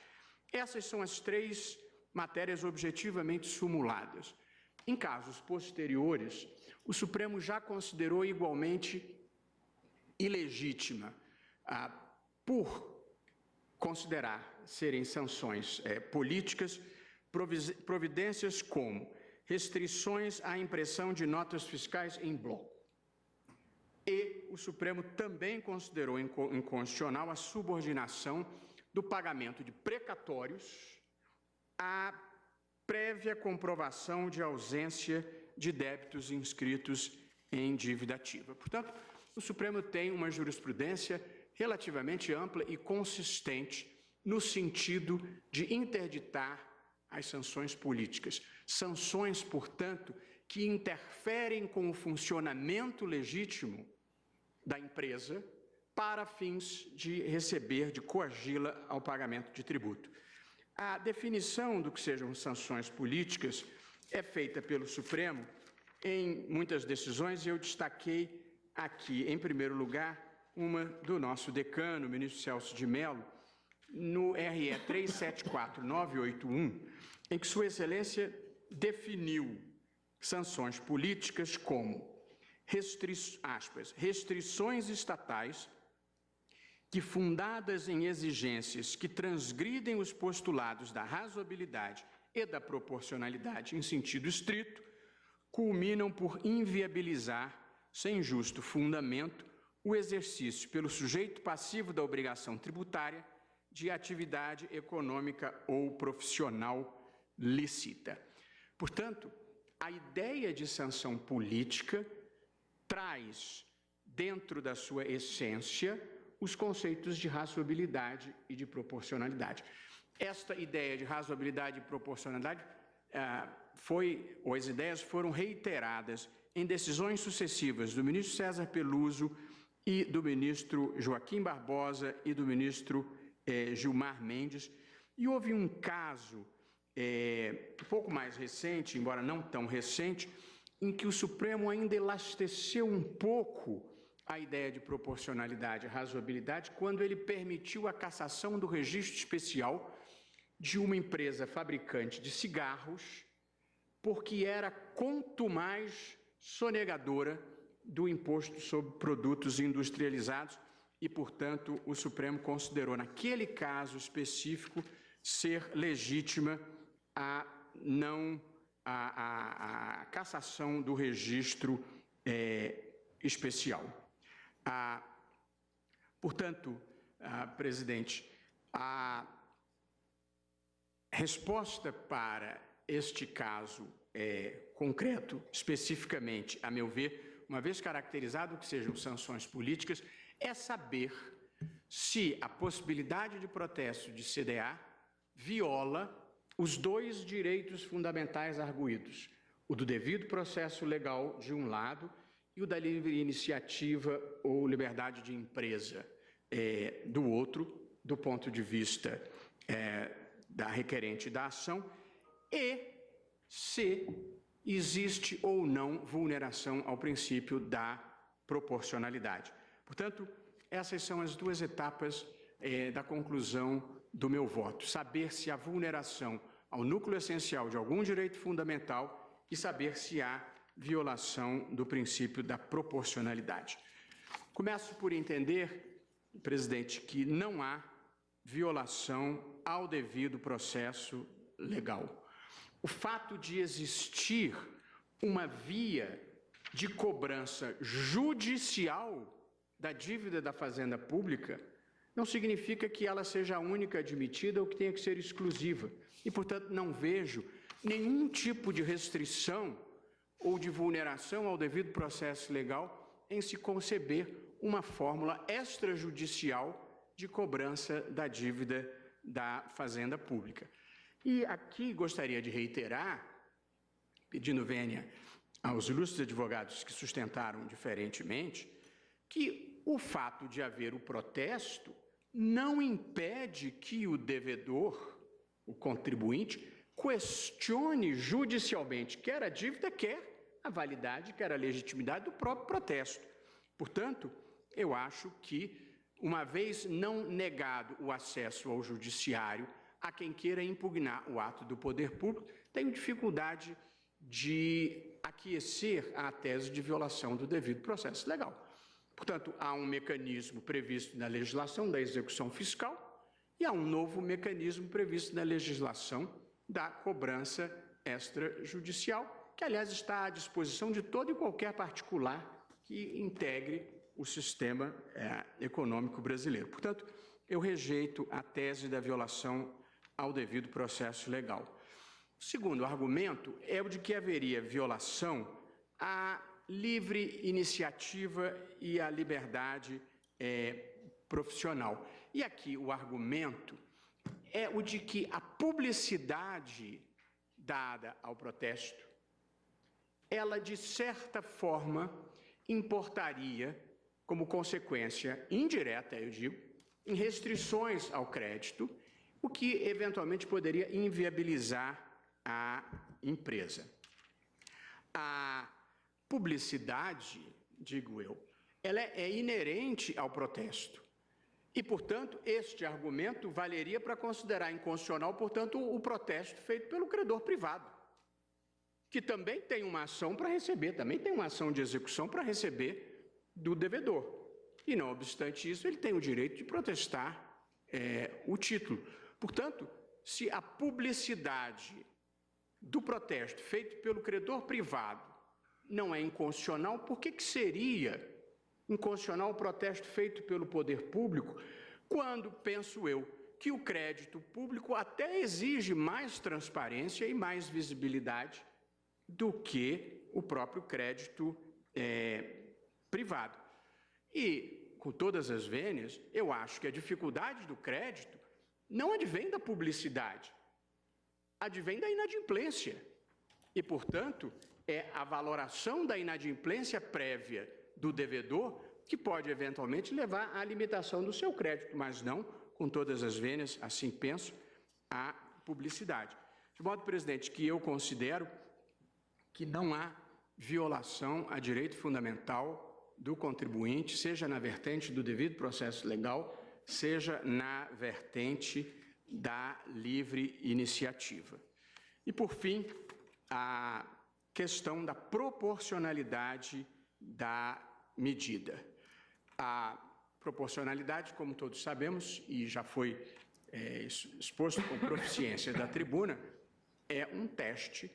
Essas são as 3 matérias objetivamente sumuladas. Em casos posteriores, o Supremo já considerou igualmente ilegítima, por considerar serem sanções políticas, providências como restrições à impressão de notas fiscais em bloco. E o Supremo também considerou inconstitucional a subordinação do pagamento de precatórios à prévia comprovação de ausência de débitos inscritos em dívida ativa. Portanto, o Supremo tem uma jurisprudência relativamente ampla e consistente no sentido de interditar as sanções políticas. Sanções, portanto, que interferem com o funcionamento legítimo da empresa para fins de receber, de coagi-la ao pagamento de tributo. A definição do que sejam sanções políticas é feita pelo Supremo em muitas decisões, e eu destaquei aqui, em primeiro lugar, uma do nosso decano, o ministro Celso de Mello, no RE 374981, em que Sua Excelência definiu sanções políticas como restrições estatais que, fundadas em exigências que transgridem os postulados da razoabilidade e da proporcionalidade em sentido estrito, culminam por inviabilizar, sem justo fundamento, o exercício pelo sujeito passivo da obrigação tributária de atividade econômica ou profissional lícita. Portanto, a ideia de sanção política traz, dentro da sua essência, os conceitos de razoabilidade e de proporcionalidade. Esta ideia de razoabilidade e proporcionalidade as ideias foram reiteradas em decisões sucessivas do ministro César Peluso e do ministro Joaquim Barbosa e do ministro Gilmar Mendes. E houve um caso um pouco mais recente, embora não tão recente, em que o Supremo ainda elasteceu um pouco a ideia de proporcionalidade e razoabilidade quando ele permitiu a cassação do registro especial de uma empresa fabricante de cigarros, porque era contumaz sonegadora do imposto sobre produtos industrializados e, portanto, o Supremo considerou, naquele caso específico, ser legítima a cassação do registro especial. Portanto, presidente, a resposta para este caso concreto, especificamente, a meu ver, uma vez caracterizado que sejam sanções políticas, é saber se a possibilidade de protesto de CDA viola os 2 direitos fundamentais arguidos, o do devido processo legal, de um lado, e o da livre iniciativa ou liberdade de empresa, do outro, do ponto de vista da requerente da ação, e se existe ou não vulneração ao princípio da proporcionalidade. Portanto, essas são as 2 etapas da conclusão do meu voto. Saber se há vulneração ao núcleo essencial de algum direito fundamental e saber se há violação do princípio da proporcionalidade. Começo por entender, presidente, que não há violação ao devido processo legal. O fato de existir uma via de cobrança judicial da dívida da Fazenda Pública não significa que ela seja a única admitida ou que tenha que ser exclusiva. E, portanto, não vejo nenhum tipo de restrição ou de vulneração ao devido processo legal em se conceber uma fórmula extrajudicial de cobrança da dívida da Fazenda Pública. E aqui gostaria de reiterar, pedindo vênia aos ilustres advogados que sustentaram diferentemente, que o fato de haver o protesto não impede que o devedor, o contribuinte, questione judicialmente quer a dívida, quer a validade, quer a legitimidade do próprio protesto. Portanto, eu acho que, uma vez não negado o acesso ao judiciário a quem queira impugnar o ato do poder público, tenho dificuldade de aquecer a tese de violação do devido processo legal. Portanto, há um mecanismo previsto na legislação da execução fiscal e há um novo mecanismo previsto na legislação da cobrança extrajudicial, que, aliás, está à disposição de todo e qualquer particular que integre o sistema econômico brasileiro. Portanto, eu rejeito a tese da violação ao devido processo legal. O segundo argumento é o de que haveria violação à livre iniciativa e à liberdade profissional. E aqui o argumento é o de que a publicidade dada ao protesto, ela, de certa forma, importaria, como consequência indireta, eu digo, em restrições ao crédito, o que eventualmente poderia inviabilizar a empresa. A publicidade, digo eu, ela é inerente ao protesto. E, portanto, este argumento valeria para considerar inconstitucional, portanto, o protesto feito pelo credor privado, que também tem uma ação para receber, também tem uma ação de execução para receber do devedor. E, não obstante isso, ele tem o direito de protestar o título. Portanto, se a publicidade do protesto feito pelo credor privado não é inconstitucional, por que seria inconstitucional o protesto feito pelo poder público, quando, penso eu, que o crédito público até exige mais transparência e mais visibilidade do que o próprio crédito privado. E, com todas as vênias, eu acho que a dificuldade do crédito não advém da publicidade, advém da inadimplência. E, portanto, é a valoração da inadimplência prévia do devedor que pode, eventualmente, levar à limitação do seu crédito, mas não, com todas as vênias, assim penso, a publicidade. De modo, presidente, que eu considero que não há violação a direito fundamental do contribuinte, seja na vertente do devido processo legal, seja na vertente da livre iniciativa. E, por fim, a questão da proporcionalidade da medida. A proporcionalidade, como todos sabemos, e já foi exposto com proficiência da tribuna, é um teste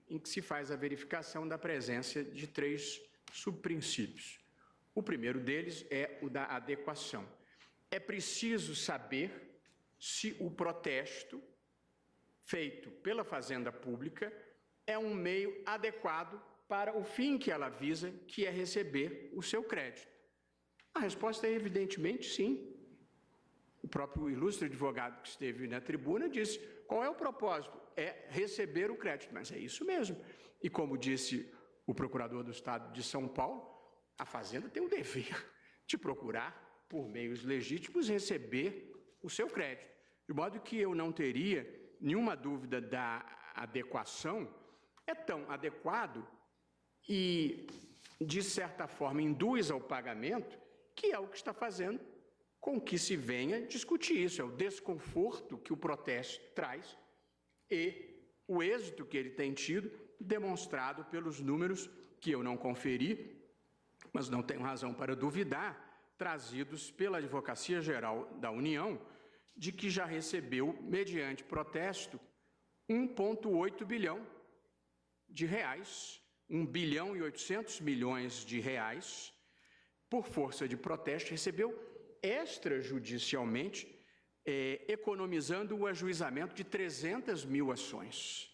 em que se faz a verificação da presença de 3 subprincípios. O primeiro deles é o da adequação. É preciso saber se o protesto feito pela Fazenda Pública é um meio adequado para o fim que ela visa, que é receber o seu crédito. A resposta é evidentemente sim. O próprio ilustre advogado que esteve na tribuna disse: qual é o propósito? É receber o crédito. Mas é isso mesmo. E como disse o procurador do Estado de São Paulo, a Fazenda tem o dever de procurar, por meios legítimos, receber o seu crédito. De modo que eu não teria nenhuma dúvida da adequação. É tão adequado e, de certa forma, induz ao pagamento, que é o que está fazendo com que se venha discutir isso. É o desconforto que o protesto traz e o êxito que ele tem tido, demonstrado pelos números que eu não conferi, mas não tenho razão para duvidar, trazidos pela Advocacia Geral da União, de que já recebeu, mediante protesto, 1,8 bilhão de reais, 1 bilhão e 800 milhões de reais, por força de protesto, recebeu extrajudicialmente, economizando o ajuizamento de 300 mil ações.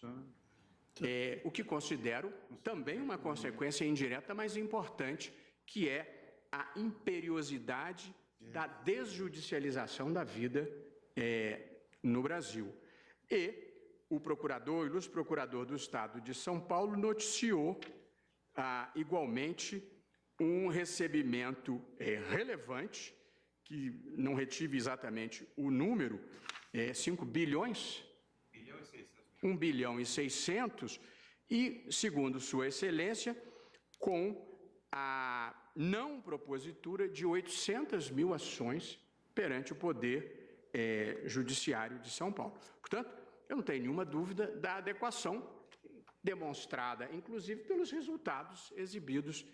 O que considero também uma consequência indireta, mas importante, que é a imperiosidade da desjudicialização da vida no Brasil. E o procurador, o ilustre procurador do Estado de São Paulo, noticiou igualmente um recebimento relevante, que não retive exatamente o número, 5 bilhões? 1 bilhão e 600, e, segundo Sua Excelência, com a não propositura de 800 mil ações perante o Poder Judiciário de São Paulo. Portanto, eu não tenho nenhuma dúvida da adequação demonstrada, inclusive, pelos resultados exibidos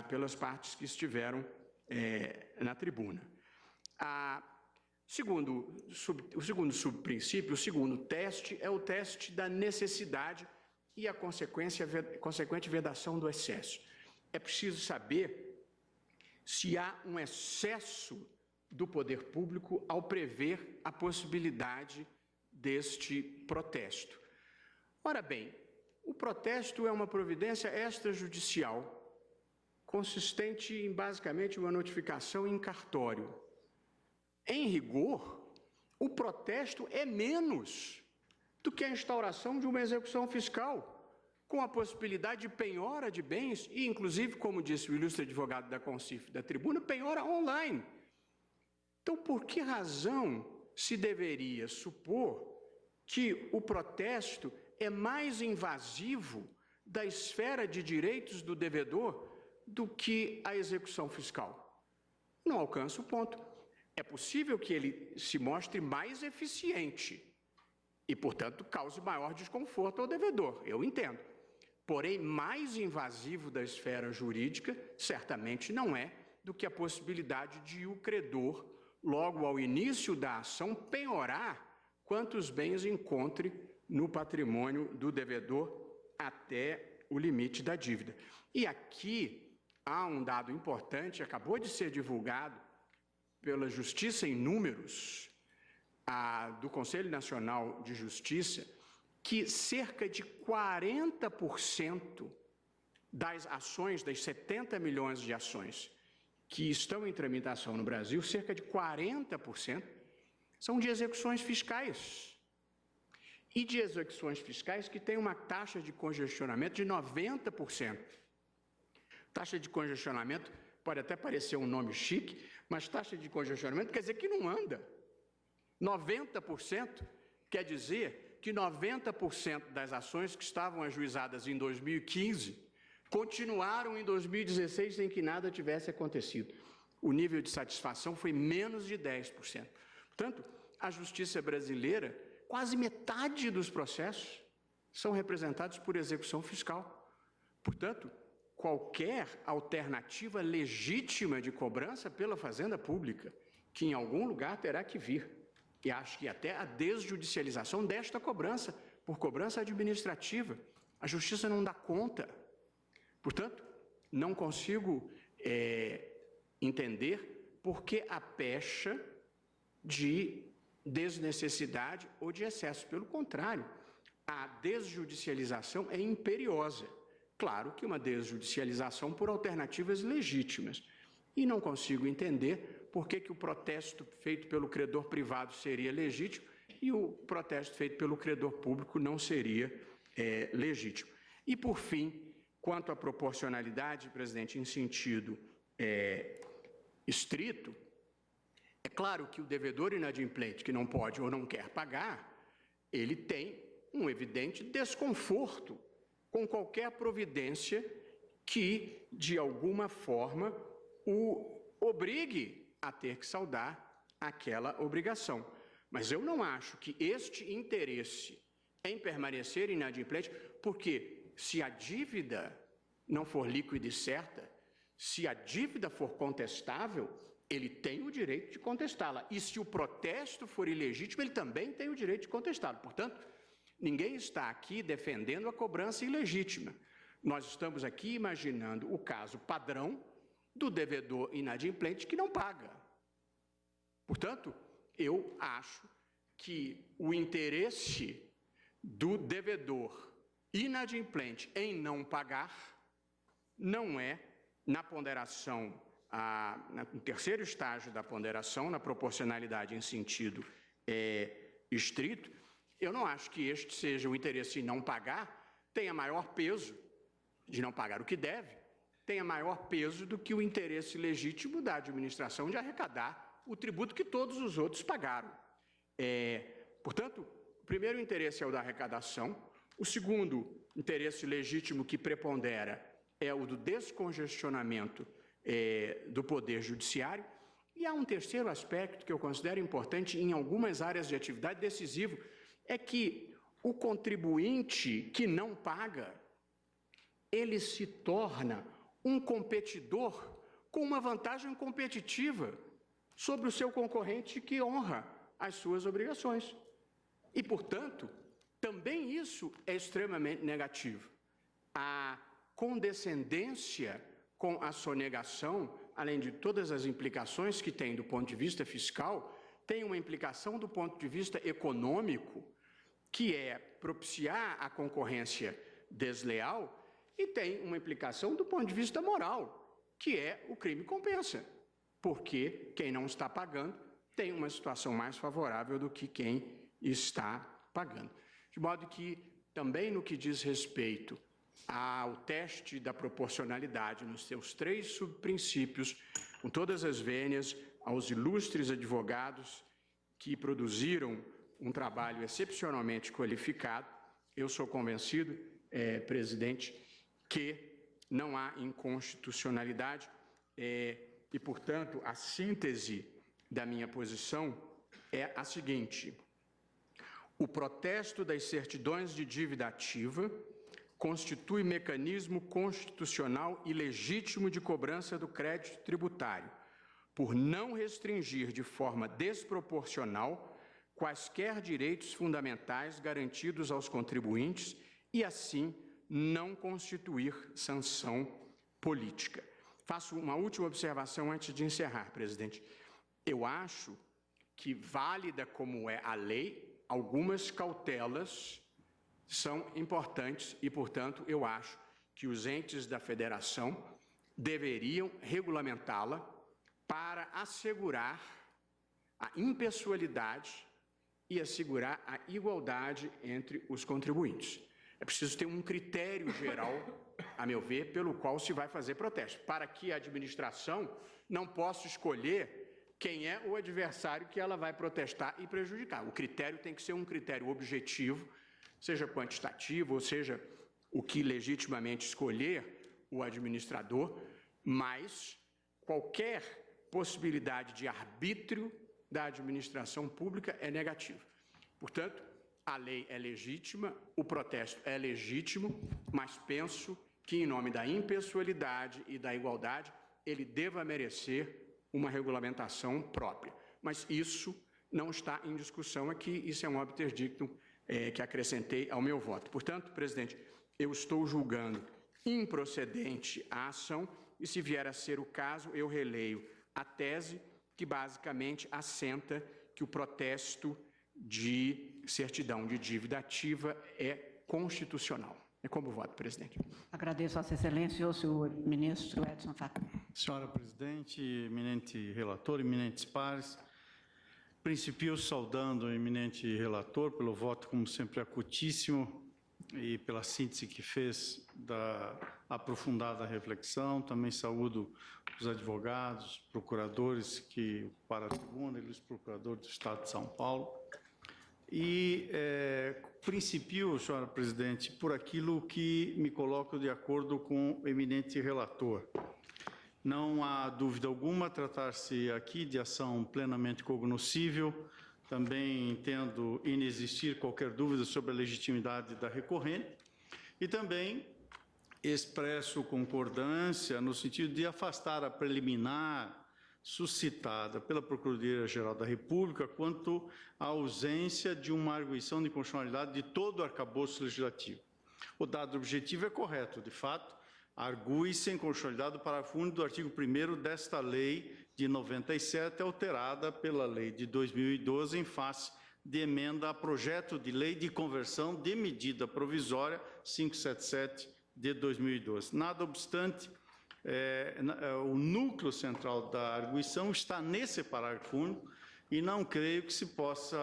pelas partes que estiveram na tribuna. O segundo subprincípio, o segundo teste, é o teste da necessidade e a consequente vedação do excesso. É preciso saber se há um excesso do poder público ao prever a possibilidade deste protesto. Ora bem, o protesto é uma providência extrajudicial, consistente em, basicamente, uma notificação em cartório. Em rigor, o protesto é menos do que a instauração de uma execução fiscal, com a possibilidade de penhora de bens e, inclusive, como disse o ilustre advogado da Concif da tribuna, penhora online. Então, por que razão se deveria supor que o protesto é mais invasivo da esfera de direitos do devedor do que a execução fiscal? Não alcança o ponto. É possível que ele se mostre mais eficiente e, portanto, cause maior desconforto ao devedor, eu entendo. Porém, mais invasivo da esfera jurídica, certamente não é do que a possibilidade de o credor, logo ao início da ação, penhorar quantos bens encontre no patrimônio do devedor até o limite da dívida. E aqui há um dado importante, acabou de ser divulgado pela Justiça em Números, do Conselho Nacional de Justiça, que cerca de 40% das ações, das 70 milhões de ações que estão em tramitação no Brasil, cerca de 40% são de execuções fiscais. E de execuções fiscais que têm uma taxa de congestionamento de 90%. Taxa de congestionamento pode até parecer um nome chique, mas taxa de congestionamento quer dizer que não anda. 90% quer dizer que 90% das ações que estavam ajuizadas em 2015 continuaram em 2016 sem que nada tivesse acontecido. O nível de satisfação foi menos de 10%. Portanto, a justiça brasileira, quase metade dos processos são representados por execução fiscal. Portanto, qualquer alternativa legítima de cobrança pela Fazenda Pública, que em algum lugar terá que vir. E acho que até a desjudicialização desta cobrança, por cobrança administrativa. A Justiça não dá conta. Portanto, não consigo entender por que a pecha de desnecessidade ou de excesso. Pelo contrário, a desjudicialização é imperiosa. Claro que uma desjudicialização por alternativas legítimas. E não consigo entender por que o protesto feito pelo credor privado seria legítimo e o protesto feito pelo credor público não seria legítimo. E, por fim, quanto à proporcionalidade, presidente, em sentido estrito, é claro que o devedor inadimplente que não pode ou não quer pagar, ele tem um evidente desconforto com qualquer providência que, de alguma forma, o obrigue a ter que saldar aquela obrigação. Mas eu não acho que este interesse em permanecer inadimplente, porque se a dívida não for líquida e certa, se a dívida for contestável, ele tem o direito de contestá-la. E se o protesto for ilegítimo, ele também tem o direito de contestá-lo. Portanto, ninguém está aqui defendendo a cobrança ilegítima. Nós estamos aqui imaginando o caso padrão do devedor inadimplente que não paga. Portanto, eu acho que o interesse do devedor inadimplente em não pagar não é, na ponderação, no terceiro estágio da ponderação, na proporcionalidade em sentido estrito, eu não acho que este seja o interesse em não pagar, tenha maior peso de não pagar o que deve, tenha maior peso do que o interesse legítimo da administração de arrecadar o tributo que todos os outros pagaram. Portanto, o primeiro interesse é o da arrecadação, o segundo interesse legítimo que prepondera é o do descongestionamento do Poder Judiciário, e há um terceiro aspecto que eu considero importante em algumas áreas de atividade decisivo, é que o contribuinte que não paga, ele se torna um competidor com uma vantagem competitiva sobre o seu concorrente que honra as suas obrigações. E, portanto, também isso é extremamente negativo. A condescendência com a sonegação, além de todas as implicações que tem do ponto de vista fiscal, tem uma implicação do ponto de vista econômico, que é propiciar a concorrência desleal, e tem uma implicação do ponto de vista moral, que é o crime compensa, porque quem não está pagando tem uma situação mais favorável do que quem está pagando. De modo que, também no que diz respeito ao teste da proporcionalidade nos seus 3 subprincípios, com todas as vênias, aos ilustres advogados que produziram um trabalho excepcionalmente qualificado, eu sou convencido, presidente, que não há inconstitucionalidade e, portanto, a síntese da minha posição é a seguinte: o protesto das certidões de dívida ativa constitui mecanismo constitucional e legítimo de cobrança do crédito tributário, por não restringir de forma desproporcional quaisquer direitos fundamentais garantidos aos contribuintes e, assim, não constituir sanção política. Faço uma última observação antes de encerrar, presidente. Eu acho que, válida como é a lei, algumas cautelas são importantes e, portanto, eu acho que os entes da federação deveriam regulamentá-la para assegurar a impessoalidade e assegurar a igualdade entre os contribuintes. É preciso ter um critério geral, a meu ver, pelo qual se vai fazer protesto, para que a administração não possa escolher quem é o adversário que ela vai protestar e prejudicar. O critério tem que ser um critério objetivo, seja quantitativo, ou seja, o que legitimamente escolher o administrador, mas qualquer possibilidade de arbítrio da administração pública é negativa. Portanto, a lei é legítima, o protesto é legítimo, mas penso que, em nome da impessoalidade e da igualdade, ele deva merecer uma regulamentação própria. Mas isso não está em discussão aqui, isso é um obter dictum que acrescentei ao meu voto. Portanto, presidente, eu estou julgando improcedente a ação e, se vier a ser o caso, eu releio a tese que basicamente assenta que o protesto de certidão de dívida ativa é constitucional. É como voto, presidente. Agradeço a Vossa Excelência, o senhor ministro Edson Fachin. Senhora presidente, eminente relator, eminentes pares, principio saudando o eminente relator pelo voto, como sempre, acutíssimo e pela síntese que fez da aprofundada reflexão. Também saúdo os advogados, procuradores que ocuparam a tribuna e os procuradores do Estado de São Paulo. E principio, senhora presidente, por aquilo que me coloco de acordo com o eminente relator. Não há dúvida alguma tratar-se aqui de ação plenamente cognoscível. Também entendo inexistir qualquer dúvida sobre a legitimidade da recorrente. E também expresso concordância no sentido de afastar a preliminar suscitada pela Procuradoria-Geral da República quanto à ausência de uma arguição de constitucionalidade de todo o arcabouço legislativo. O dado objetivo é correto, de fato, argue-se em constitucionalidade do parágrafo único do artigo 1º desta lei de 97, alterada pela lei de 2012 em face de emenda a projeto de lei de conversão de medida provisória 577 de 2012. Nada obstante, o núcleo central da arguição está nesse parágrafo único e não creio que se possa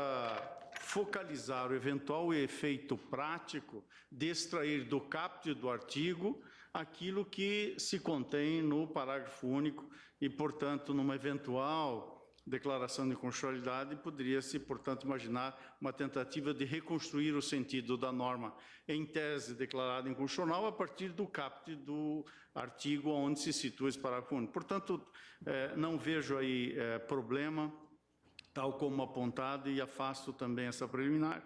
focalizar o eventual efeito prático de extrair do caput do artigo aquilo que se contém no parágrafo único e, portanto, numa eventual declaração de inconstitucionalidade, poderia-se, portanto, imaginar uma tentativa de reconstruir o sentido da norma em tese declarada inconstitucional a partir do caput do artigo onde se situa esse parágrafo único. Portanto, não vejo aí problema, tal como apontado, e afasto também essa preliminar.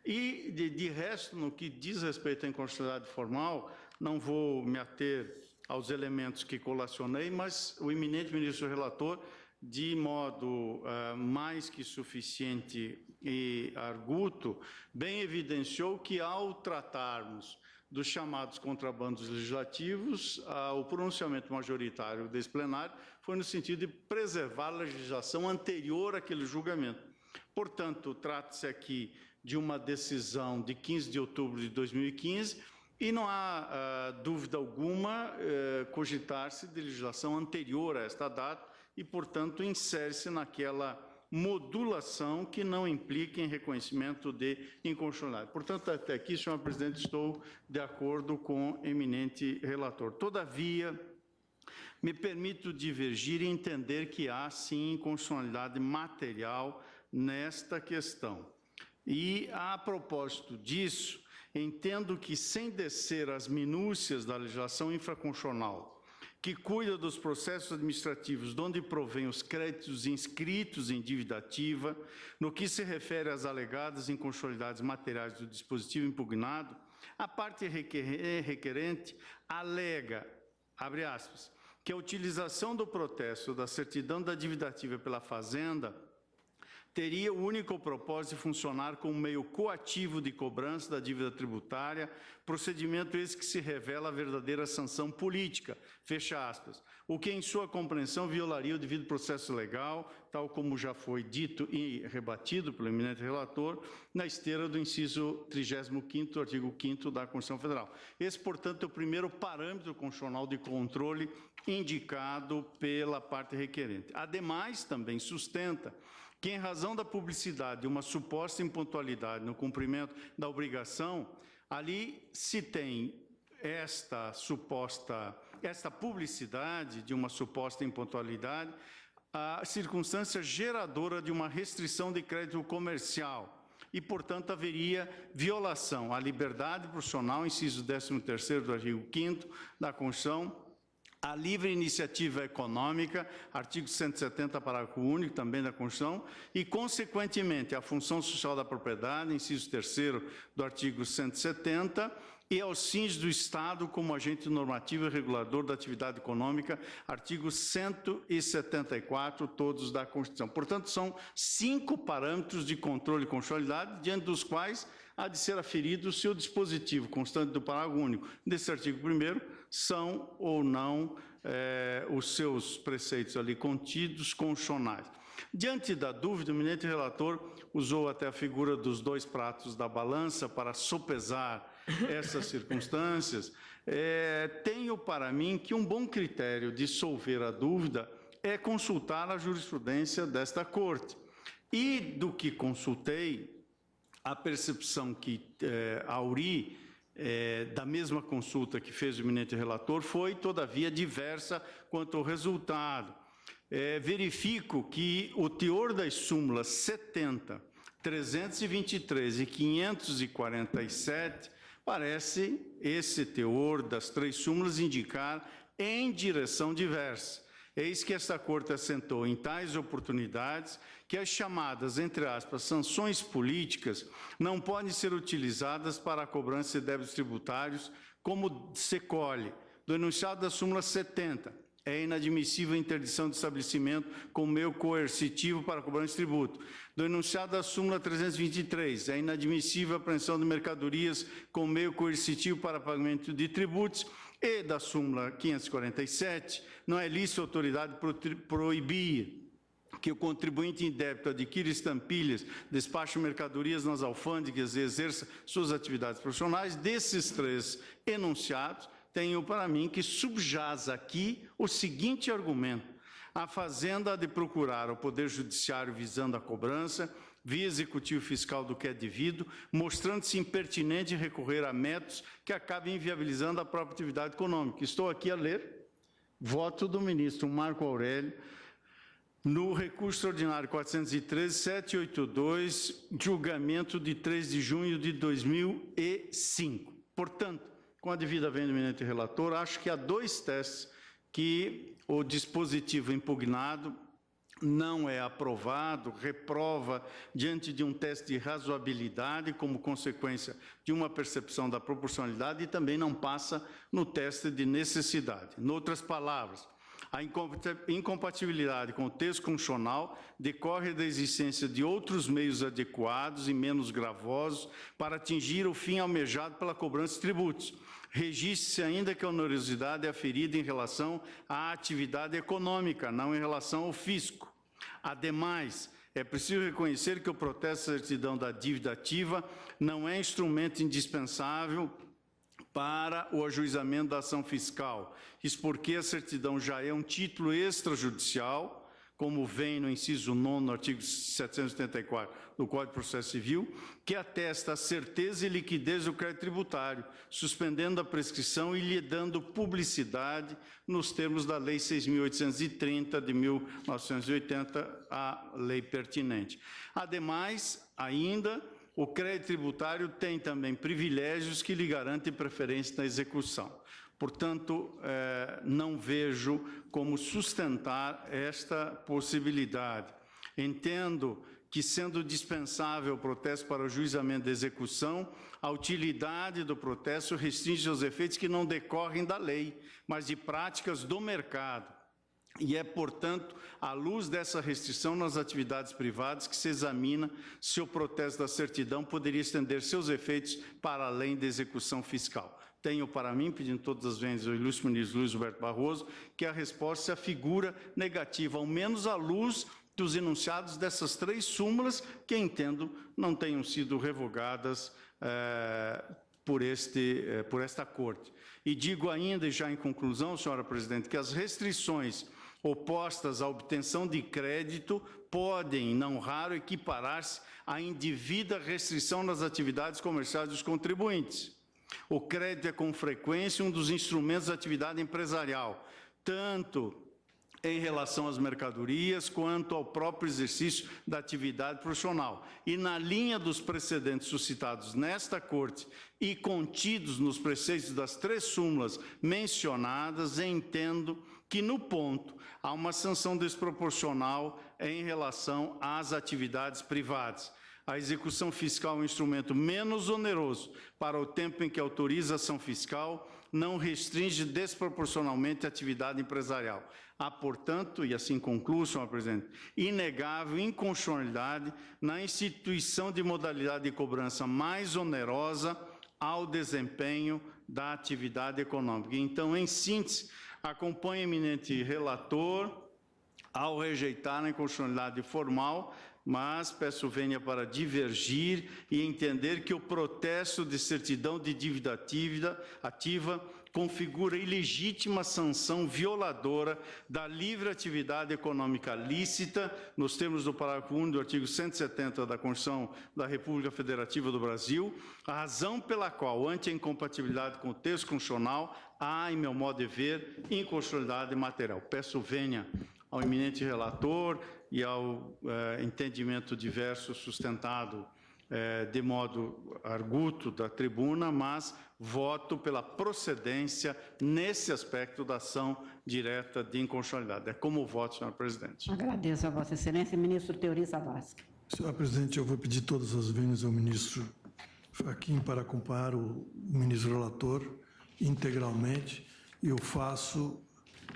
E, de resto, no que diz respeito à inconstitucionalidade formal, não vou me ater aos elementos que colacionei, mas o eminente ministro relator, de modo mais que suficiente e arguto, bem evidenciou que, ao tratarmos dos chamados contrabandos legislativos, o pronunciamento majoritário desse plenário foi no sentido de preservar a legislação anterior àquele julgamento. Portanto, trata-se aqui de uma decisão de 15 de outubro de 2015 e não há dúvida alguma cogitar-se de legislação anterior a esta data e, portanto, insere-se naquela modulação que não implica em reconhecimento de inconstitucionalidade. Portanto, até aqui, senhor presidente, estou de acordo com o eminente relator. Todavia, me permito divergir e entender que há, sim, inconstitucionalidade material nesta questão. E, a propósito disso, entendo que, sem descer às minúcias da legislação infraconstitucional, que cuida dos processos administrativos de onde provém os créditos inscritos em dívida ativa, no que se refere às alegadas inconstitucionalidades materiais do dispositivo impugnado, a parte requerente alega, abre aspas, que a utilização do protesto da certidão da dívida ativa pela Fazenda teria o único propósito de funcionar como meio coativo de cobrança da dívida tributária, procedimento esse que se revela a verdadeira sanção política, fecha aspas, o que, em sua compreensão, violaria o devido processo legal, tal como já foi dito e rebatido pelo eminente relator, na esteira do inciso 35º do artigo 5º da Constituição Federal. Esse, portanto, é o primeiro parâmetro constitucional de controle indicado pela parte requerente. Ademais, também sustenta que, em razão da publicidade de uma suposta impontualidade no cumprimento da obrigação, ali se tem esta publicidade de uma suposta impontualidade, a circunstância geradora de uma restrição de crédito comercial e, portanto, haveria violação à liberdade profissional, inciso 13º do artigo 5º da Constituição, a livre iniciativa econômica, artigo 170, parágrafo único, também da Constituição, e, consequentemente, a função social da propriedade, inciso 3º do artigo 170, e aos fins do Estado como agente normativo e regulador da atividade econômica, artigo 174, todos da Constituição. Portanto, são 5 parâmetros de controle e constitucionalidade, diante dos quais há de ser aferido se o dispositivo constante do parágrafo único desse artigo 1º são ou não os seus preceitos ali contidos constitucionais. Diante da dúvida, o eminente relator usou até a figura dos 2 pratos da balança para sopesar essas circunstâncias. Tenho para mim que um bom critério de solver a dúvida é consultar a jurisprudência desta Corte. E do que consultei, a percepção que auri da mesma consulta que fez o eminente relator foi, todavia, diversa quanto ao resultado. Verifico que o teor das súmulas 70, 323 e 547 parece esse teor das 3 súmulas indicar em direção diversa. Eis que esta Corte assentou em tais oportunidades que as chamadas, entre aspas, sanções políticas não podem ser utilizadas para a cobrança de débitos tributários, como se colhe do enunciado da súmula 70. É inadmissível a interdição de estabelecimento como meio coercitivo para a cobrança de tributo. Do enunciado da súmula 323, é inadmissível a apreensão de mercadorias como meio coercitivo para pagamento de tributos. E da súmula 547, não é lícito a autoridade proibir que o contribuinte em débito adquira estampilhas, despache mercadorias nas alfândegas e exerça suas atividades profissionais. Desses 3 enunciados, tenho para mim que subjaz aqui o seguinte argumento: a Fazenda há de procurar ao Poder Judiciário visando a cobrança via executivo fiscal do que é devido, mostrando-se impertinente recorrer a métodos que acabem inviabilizando a própria atividade econômica. Estou aqui a ler voto do ministro Marco Aurélio no recurso extraordinário 413.782, julgamento de 3 de junho de 2005. Portanto, com a devida vênia do eminente relator, acho que há 2 testes que o dispositivo impugnado não é aprovado, reprova diante de um teste de razoabilidade como consequência de uma percepção da proporcionalidade e também não passa no teste de necessidade. Em outras palavras, a incompatibilidade com o texto constitucional decorre da existência de outros meios adequados e menos gravosos para atingir o fim almejado pela cobrança de tributos. Registre-se ainda que a onerosidade é aferida em relação à atividade econômica, não em relação ao fisco. Ademais, é preciso reconhecer que o protesto de certidão da dívida ativa não é instrumento indispensável para o ajuizamento da ação fiscal. Isso porque a certidão já é um título extrajudicial, como vem no inciso 9, artigo 784 do Código de Processo Civil, que atesta a certeza e liquidez do crédito tributário, suspendendo a prescrição e lhe dando publicidade nos termos da Lei 6.830 de 1980, a lei pertinente. Ademais, ainda, o crédito tributário tem também privilégios que lhe garantem preferência na execução. Portanto, não vejo como sustentar esta possibilidade. Entendo que, sendo dispensável o protesto para o ajuizamento da execução, a utilidade do protesto restringe os efeitos que não decorrem da lei, mas de práticas do mercado. E é, portanto, à luz dessa restrição nas atividades privadas que se examina se o protesto da certidão poderia estender seus efeitos para além da execução fiscal. Tenho para mim, pedindo todas as vezes ao ilustre ministro Luiz Roberto Barroso, que a resposta se afigura negativa, ao menos à luz dos enunciados dessas 3 súmulas, que entendo não tenham sido revogadas por esta Corte. E digo ainda, e já em conclusão, senhora presidente, que as restrições opostas à obtenção de crédito podem, não raro, equiparar-se à indevida restrição nas atividades comerciais dos contribuintes. O crédito é, com frequência, um dos instrumentos da atividade empresarial, tanto em relação às mercadorias, quanto ao próprio exercício da atividade profissional. E, na linha dos precedentes suscitados nesta Corte e contidos nos preceitos das 3 súmulas mencionadas, entendo que, no ponto, há uma sanção desproporcional em relação às atividades privadas. A execução fiscal é um instrumento menos oneroso para o tempo em que autoriza a ação fiscal, não restringe desproporcionalmente a atividade empresarial. Há, portanto, e assim concluo, senhor presidente, inegável inconstitucionalidade na instituição de modalidade de cobrança mais onerosa ao desempenho da atividade econômica. Então, em síntese, acompanho o eminente relator ao rejeitar a inconstitucionalidade formal, mas peço vênia para divergir e entender que o protesto de certidão de dívida ativa configura ilegítima sanção violadora da livre atividade econômica lícita, nos termos do parágrafo 1 do artigo 170 da Constituição da República Federativa do Brasil, a razão pela qual, ante a incompatibilidade com o texto constitucional, há, em meu modo de ver, inconstitucionalidade material. Peço vênia ao eminente relator e ao entendimento diverso sustentado de modo arguto da tribuna, mas voto pela procedência nesse aspecto da ação direta de inconstitucionalidade. É como voto, senhor presidente. Agradeço a Vossa Excelência, ministro Teori Zavascki. Senhor presidente, eu vou pedir todas as vênias ao ministro Fachin para acompanhar o ministro relator integralmente, e eu faço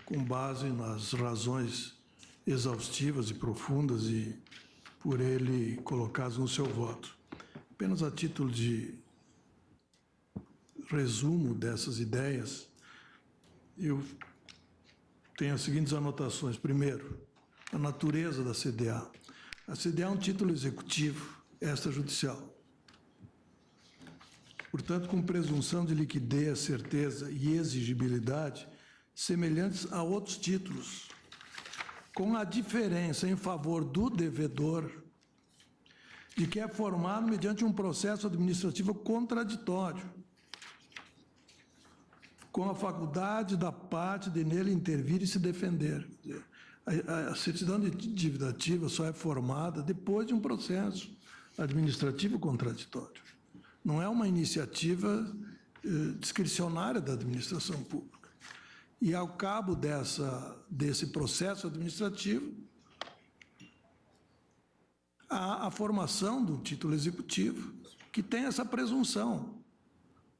com base nas razões exaustivas e profundas e por ele colocadas no seu voto. Apenas a título de resumo dessas ideias, eu tenho as seguintes anotações. Primeiro, a natureza da CDA. A CDA é um título executivo extrajudicial. Portanto, com presunção de liquidez, certeza e exigibilidade semelhantes a outros títulos, com a diferença em favor do devedor de que é formado mediante um processo administrativo contraditório, com a faculdade da parte de nele intervir e se defender. A certidão de dívida ativa só é formada depois de um processo administrativo contraditório. Não é uma iniciativa discricionária da administração pública. E, ao cabo desse processo administrativo, há a formação do título executivo, que tem essa presunção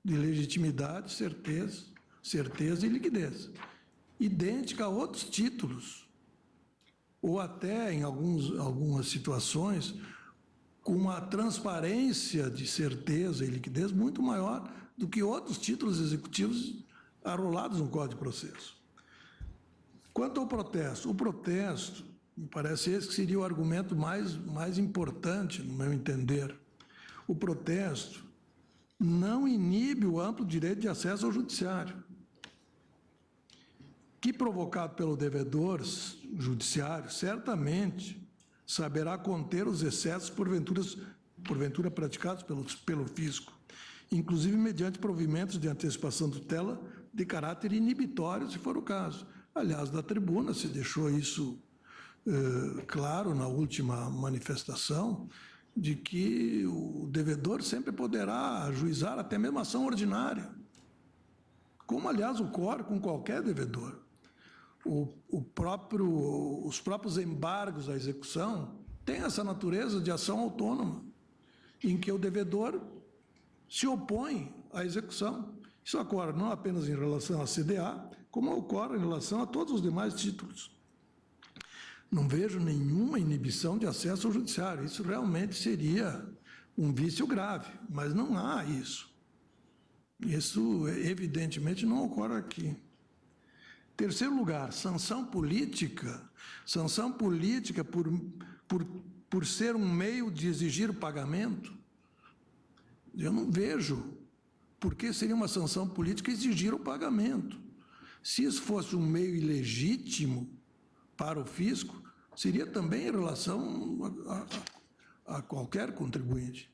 de legitimidade, certeza e liquidez, idêntica a outros títulos, ou até, em algumas situações, com uma transparência de certeza e liquidez muito maior do que outros títulos executivos arrolados no Código de Processo. Quanto ao protesto, o protesto, me parece esse que seria o argumento mais importante, no meu entender. O protesto não inibe o amplo direito de acesso ao judiciário, que, provocado pelo devedor judiciário, certamente saberá conter os excessos porventura praticados pelo fisco, inclusive mediante provimentos de antecipação de tutela de caráter inibitório, se for o caso. Aliás, da tribuna se deixou isso claro na última manifestação, de que o devedor sempre poderá ajuizar até mesmo ação ordinária, como, aliás, ocorre com qualquer devedor. Os próprios embargos à execução têm essa natureza de ação autônoma, em que o devedor se opõe à execução. Isso ocorre não apenas em relação à CDA, como ocorre em relação a todos os demais títulos. Não vejo nenhuma inibição de acesso ao judiciário. Isso realmente seria um vício grave, mas não há isso. Isso, evidentemente, não ocorre aqui. Terceiro lugar, sanção política. Sanção política por ser um meio de exigir o pagamento. Eu não vejo por que seria uma sanção política exigir o pagamento. Se isso fosse um meio ilegítimo para o fisco, seria também em relação a qualquer contribuinte.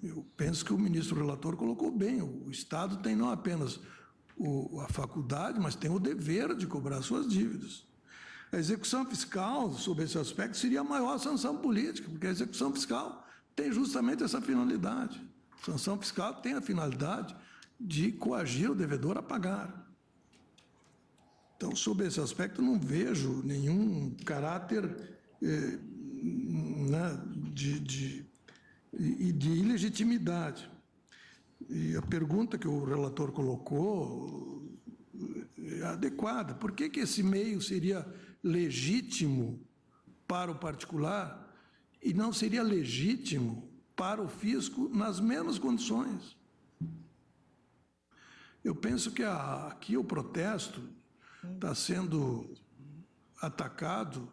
Eu penso que o ministro relator colocou bem. O Estado tem não apenas a faculdade, mas tem o dever de cobrar suas dívidas. A execução fiscal, sob esse aspecto, seria a maior sanção política, porque a execução fiscal tem justamente essa finalidade. A sanção fiscal tem a finalidade de coagir o devedor a pagar. Então, sob esse aspecto, não vejo nenhum caráter de ilegitimidade. E a pergunta que o relator colocou é adequada. Por que esse meio seria legítimo para o particular e não seria legítimo para o fisco nas mesmas condições? Eu penso que aqui o protesto está sendo atacado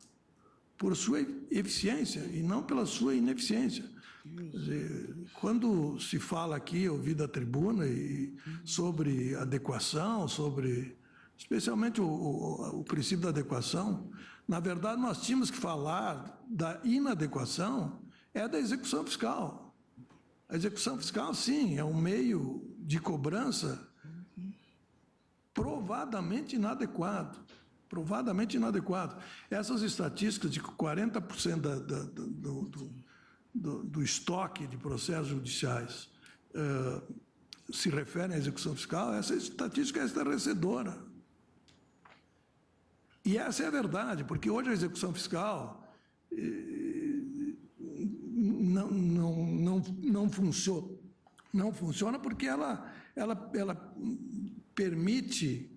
por sua eficiência e não pela sua ineficiência. Quer dizer, quando se fala aqui, eu ouvi da tribuna, sobre adequação, especialmente o princípio da adequação, na verdade nós tínhamos que falar da inadequação, da execução fiscal. A execução fiscal, sim, é um meio de cobrança provadamente inadequado. Provadamente inadequado. Essas estatísticas de que 40% do estoque de processos judiciais se referem à execução fiscal, essa estatística é estarrecedora. E essa é a verdade, porque hoje a execução fiscal não funciona porque ela permite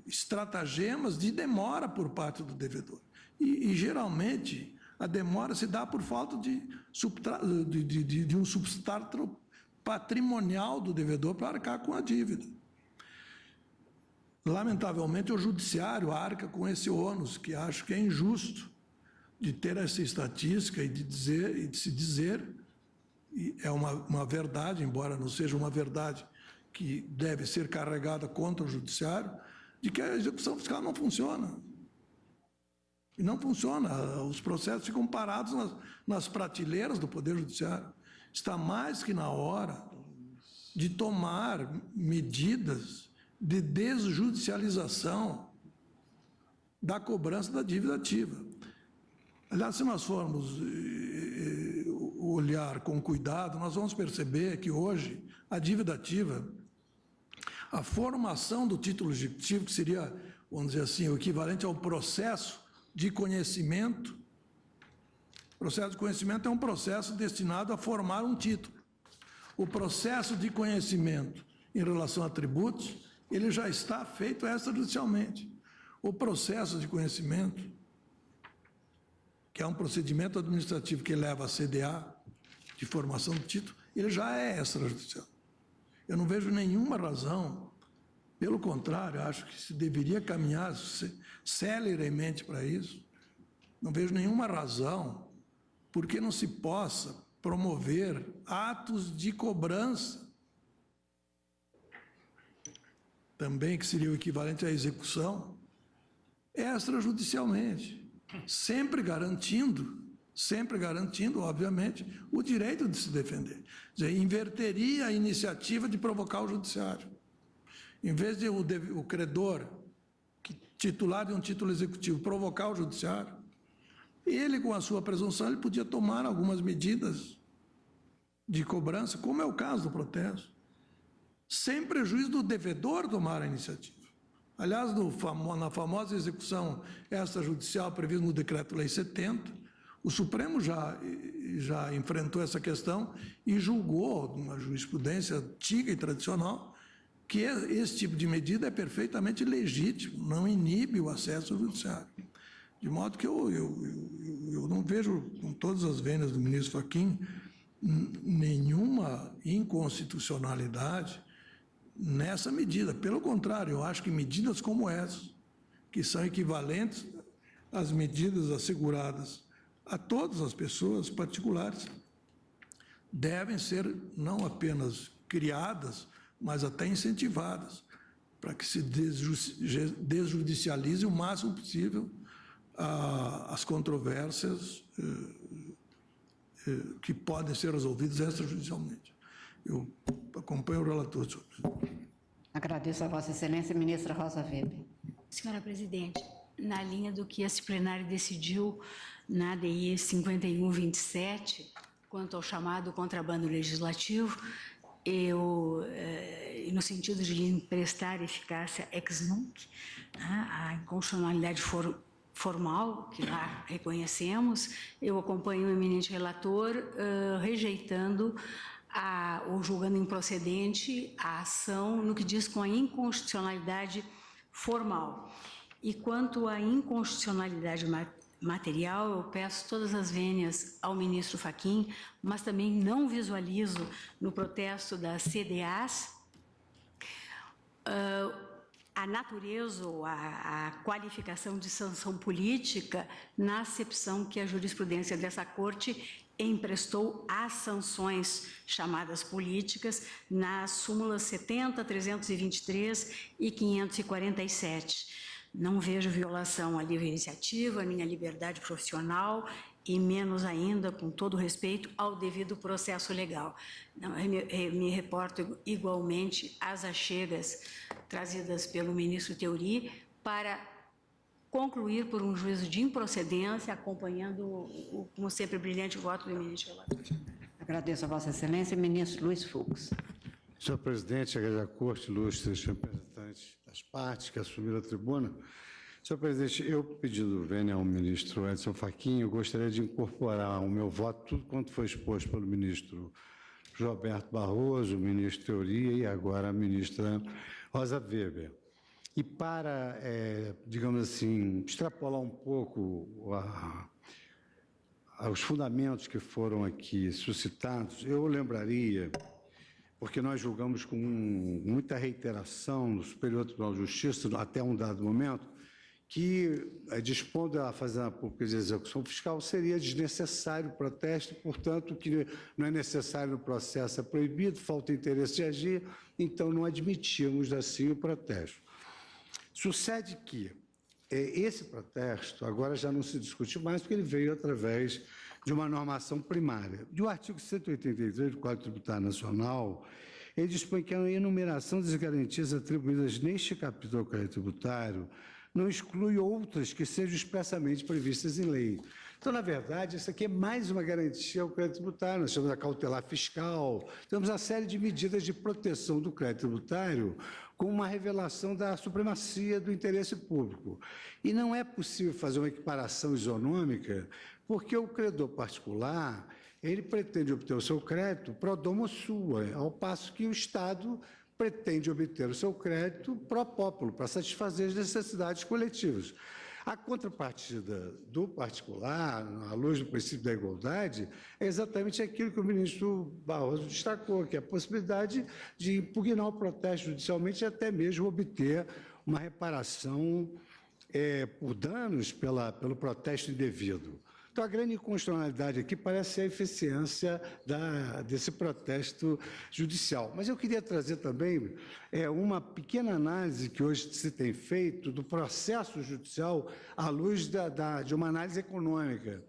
estratagemas de demora por parte do devedor. E geralmente, a demora se dá por falta de um substrato patrimonial do devedor para arcar com a dívida. Lamentavelmente, o judiciário arca com esse ônus, que acho que é injusto, de ter essa estatística e de se dizer, e é uma verdade, embora não seja uma verdade que deve ser carregada contra o judiciário, de que a execução fiscal não funciona. E não funciona. Os processos ficam parados nas prateleiras do Poder Judiciário. Está mais que na hora de tomar medidas de desjudicialização da cobrança da dívida ativa. Aliás, se nós formos olhar com cuidado, nós vamos perceber que hoje a dívida ativa, a formação do título executivo, que seria, vamos dizer assim, o equivalente ao processo de conhecimento. O processo de conhecimento é um processo destinado a formar um título. O processo de conhecimento em relação a tributos, ele já está feito extrajudicialmente. O processo de conhecimento, que é um procedimento administrativo que leva a CDA, de formação do título, ele já é extrajudicial. Eu não vejo nenhuma razão, pelo contrário, acho que se deveria caminhar celeremente para isso. Não vejo nenhuma razão por que não se possa promover atos de cobrança, também que seria o equivalente à execução, extrajudicialmente, sempre garantindo, obviamente, o direito de se defender. Quer dizer, inverteria a iniciativa de provocar o judiciário. Em vez de o credor, titular de um título executivo, provocar o judiciário, ele, com a sua presunção, ele podia tomar algumas medidas de cobrança, como é o caso do protesto, sem prejuízo do devedor tomar a iniciativa. Aliás, na famosa execução extrajudicial prevista no Decreto-Lei 70, o Supremo já enfrentou essa questão e julgou, numa jurisprudência antiga e tradicional, que esse tipo de medida é perfeitamente legítimo, não inibe o acesso ao judiciário. De modo que eu não vejo, com todas as vênias do ministro Fachin, nenhuma inconstitucionalidade nessa medida. Pelo contrário, eu acho que medidas como essas, que são equivalentes às medidas asseguradas a todas as pessoas particulares, devem ser não apenas criadas, mas até incentivadas, para que se desjudicialize o máximo possível as controvérsias que podem ser resolvidas extrajudicialmente. Eu acompanho o relator sobre isso. Agradeço a Vossa Excelência, ministra Rosa Weber. Senhora presidente, na linha do que esse plenário decidiu na ADI 5127, quanto ao chamado contrabando legislativo, no sentido de lhe emprestar eficácia ex nunc, a inconstitucionalidade formal, que lá reconhecemos, eu acompanho o eminente relator rejeitando ou julgando improcedente a ação no que diz com a inconstitucionalidade formal. E quanto à inconstitucionalidade material, eu peço todas as vênias ao ministro Fachin, mas também não visualizo no protesto das CDAs a natureza ou a qualificação de sanção política na acepção que a jurisprudência dessa Corte emprestou às sanções chamadas políticas nas súmulas 70, 323 e 547. Não vejo violação à livre iniciativa, à minha liberdade profissional e menos ainda, com todo respeito, ao devido processo legal. Me reporto igualmente às achegas trazidas pelo ministro Theory para concluir por um juízo de improcedência, acompanhando como sempre, brilhante voto do eminente relator. Agradeço a Vossa Excelência, ministro Luiz Fux. Senhor presidente, agradeço à Corte, ilustres representantes das partes que assumiram a tribuna. Senhor presidente, eu, pedindo vênia ao ministro Edson Fachin, eu gostaria de incorporar ao meu voto tudo quanto foi exposto pelo ministro Roberto Barroso, o ministro Theory e agora a ministra Rosa Weber. E para, digamos assim, extrapolar um pouco os fundamentos que foram aqui suscitados, eu lembraria, porque nós julgamos com muita reiteração no Superior Tribunal de Justiça, até um dado momento, que, dispondo a fazer uma pública de execução fiscal, seria desnecessário o protesto, portanto, o que não é necessário no processo é proibido, falta interesse de agir, então não admitimos assim o protesto. Sucede que esse protesto agora já não se discute mais, porque ele veio através de uma normação primária. Do artigo 183 do Código Tributário Nacional, ele dispõe que a enumeração das garantias atribuídas neste capítulo ao crédito tributário não exclui outras que sejam expressamente previstas em lei. Então, na verdade, isso aqui é mais uma garantia ao crédito tributário. Nós temos a cautelar fiscal, temos uma série de medidas de proteção do crédito tributário com uma revelação da supremacia do interesse público. E não é possível fazer uma equiparação isonômica, porque o credor particular, ele pretende obter o seu crédito pro domo sua, ao passo que o Estado pretende obter o seu crédito pro populo, para satisfazer as necessidades coletivas. A contrapartida do particular, à luz do princípio da igualdade, é exatamente aquilo que o ministro Barroso destacou, que é a possibilidade de impugnar o protesto judicialmente e até mesmo obter uma reparação por danos pelo protesto indevido. Então, a grande inconstitucionalidade aqui parece ser a eficiência desse protesto judicial. Mas eu queria trazer também uma pequena análise que hoje se tem feito do processo judicial à luz de uma análise econômica.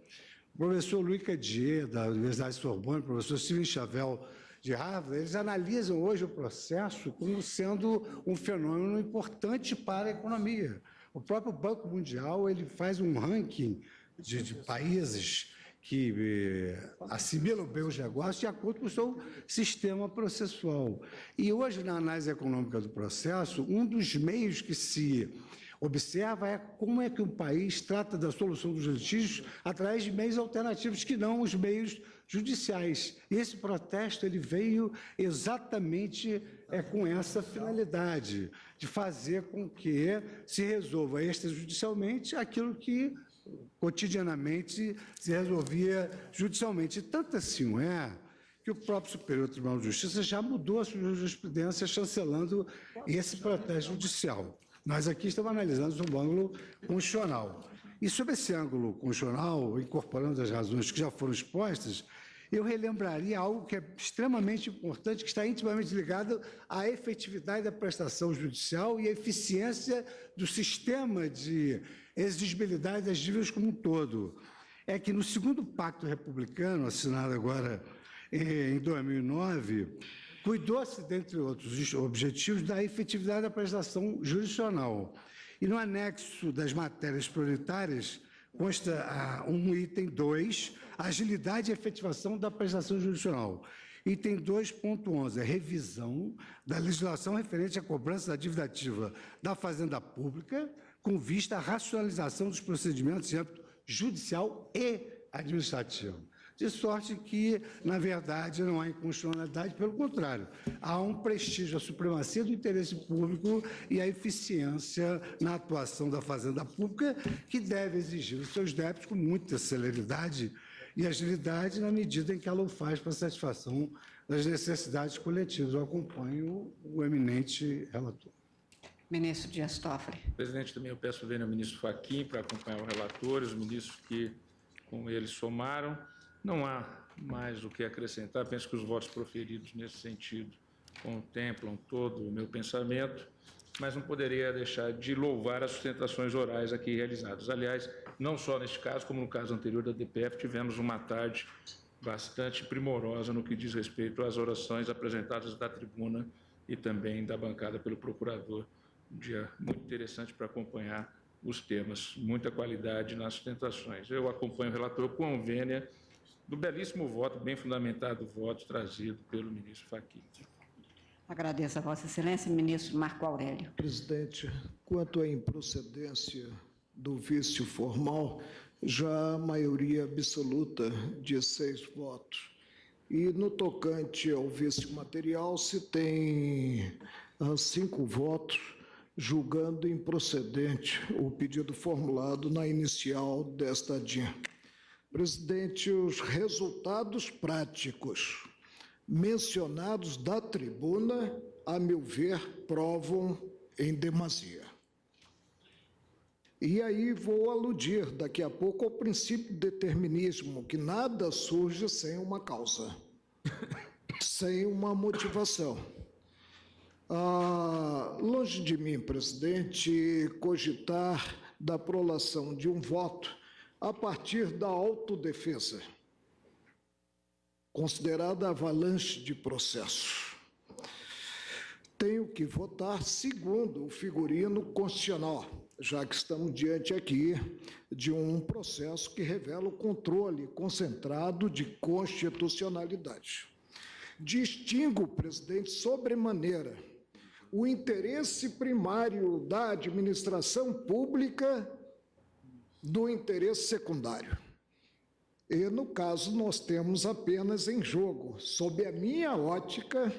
O professor Louis Cadier, da Universidade de Sorbonne, o professor Steven Chavel, de Harvard, eles analisam hoje o processo como sendo um fenômeno importante para a economia. O próprio Banco Mundial ele faz um ranking de países que assimilam bem os negócios de acordo com o seu sistema processual. E hoje, na análise econômica do processo, um dos meios que se observa é como é que um país trata da solução dos litígios através de meios alternativos que não os meios judiciais. E esse protesto ele veio exatamente com essa finalidade, de fazer com que se resolva extrajudicialmente aquilo que cotidianamente se resolvia judicialmente. Tanto assim que o próprio Superior Tribunal de Justiça já mudou a sua jurisprudência chancelando esse protesto judicial. Nós aqui estamos analisando um ângulo constitucional. E sobre esse ângulo constitucional, incorporando as razões que já foram expostas, eu relembraria algo que é extremamente importante, que está intimamente ligado à efetividade da prestação judicial e à eficiência do sistema de exigibilidade das dívidas como um todo. É que no segundo Pacto Republicano, assinado agora em 2009, cuidou-se, dentre outros objetivos, da efetividade da prestação jurisdicional. E no anexo das matérias prioritárias consta um item 2, agilidade e efetivação da prestação jurisdicional. Item 2.11, revisão da legislação referente à cobrança da dívida ativa da Fazenda Pública, com vista à racionalização dos procedimentos em âmbito judicial e administrativo. De sorte que, na verdade, não há inconstitucionalidade, pelo contrário, há um prestígio à supremacia do interesse público e à eficiência na atuação da Fazenda Pública, que deve exigir os seus débitos com muita celeridade e agilidade na medida em que ela o faz para a satisfação das necessidades coletivas. Eu acompanho o eminente relator. Ministro Dias Toffoli. Presidente, também eu peço ao ministro Fachin para acompanhar os relatores, os ministros que com eles somaram. Não há mais o que acrescentar, penso que os votos proferidos nesse sentido contemplam todo o meu pensamento, mas não poderia deixar de louvar as sustentações orais aqui realizadas. Aliás, não só neste caso, como no caso anterior da DPF, tivemos uma tarde bastante primorosa no que diz respeito às orações apresentadas da tribuna e também da bancada pelo procurador. Um dia muito interessante para acompanhar os temas, muita qualidade nas sustentações. Eu acompanho o relator com vênia do belíssimo voto, bem fundamentado voto trazido pelo ministro Fachin. Agradeço a Vossa Excelência, ministro Marco Aurélio. Presidente, quanto à improcedência do vício formal, já há maioria absoluta de 6 votos. E no tocante ao vício material, se tem 5 votos julgando improcedente o pedido formulado na inicial desta DIN. Presidente, os resultados práticos mencionados da tribuna, a meu ver, provam em demasia. E aí vou aludir daqui a pouco ao princípio de determinismo, que nada surge sem uma causa, sem uma motivação. Longe de mim, presidente, cogitar da prolação de um voto a partir da autodefesa, considerada avalanche de processos. Tenho que votar segundo o figurino constitucional, já que estamos diante aqui de um processo que revela o controle concentrado de constitucionalidade. Distingo, presidente, sobremaneira o interesse primário da administração pública do interesse secundário. E, no caso, nós temos apenas em jogo, sob a minha ótica,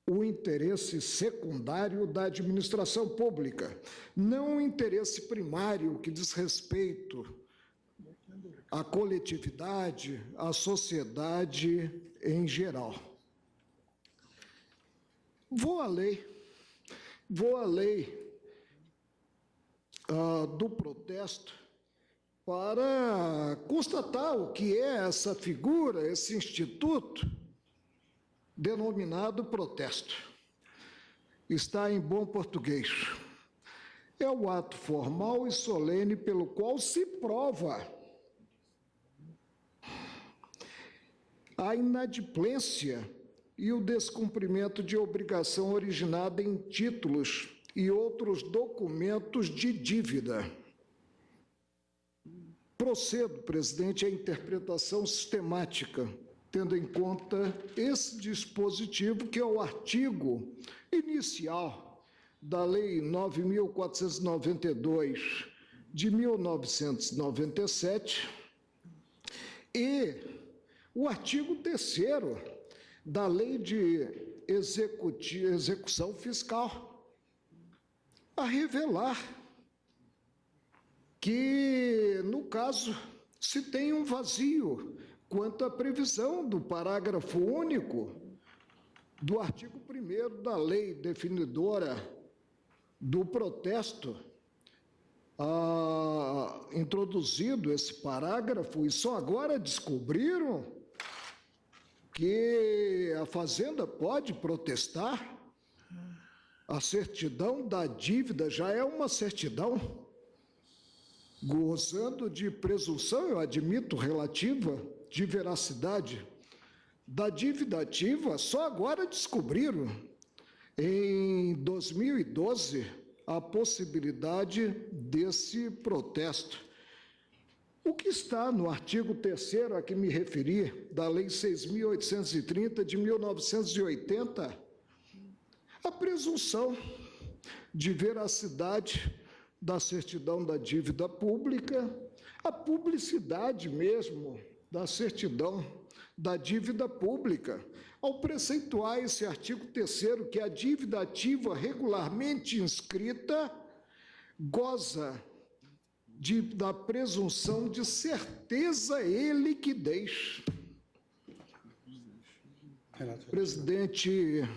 o interesse secundário da administração pública, não o interesse primário que diz respeito à coletividade, à sociedade em geral. Vou à lei do protesto para constatar o que é essa figura, esse instituto denominado protesto. Está em bom português. É o ato formal e solene pelo qual se prova a inadimplência e o descumprimento de obrigação originada em títulos e outros documentos de dívida. Procedo, presidente, à interpretação sistemática, tendo em conta esse dispositivo, que é o artigo inicial da Lei 9.492 de 1997 e o artigo 3º da Lei de Execução Fiscal, a revelar que, no caso, se tem um vazio quanto à previsão do parágrafo único do artigo 1º da lei definidora do protesto, introduzido esse parágrafo, e só agora descobriram que a Fazenda pode protestar. A certidão da dívida já é uma certidão, gozando de presunção, eu admito, relativa, de veracidade. Da dívida ativa, só agora descobriram, em 2012, a possibilidade desse protesto. O que está no artigo 3º a que me referi, da Lei 6.830 de 1980, a presunção de veracidade da certidão da dívida pública, a publicidade mesmo da certidão da dívida pública, ao preceituar esse artigo 3º, que a dívida ativa regularmente inscrita goza da presunção de certeza e liquidez. Presidente,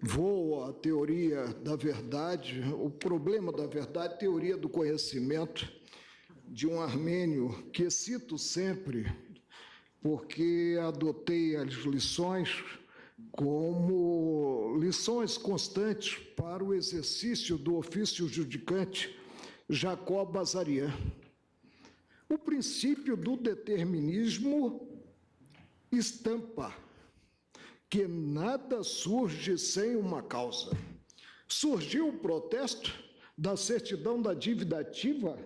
vou à teoria da verdade, o problema da verdade, teoria do conhecimento de um armênio que cito sempre, porque adotei as lições como lições constantes para o exercício do ofício judicante, Jacob Azarian. O princípio do determinismo estampa que nada surge sem uma causa. Surgiu o protesto da certidão da dívida ativa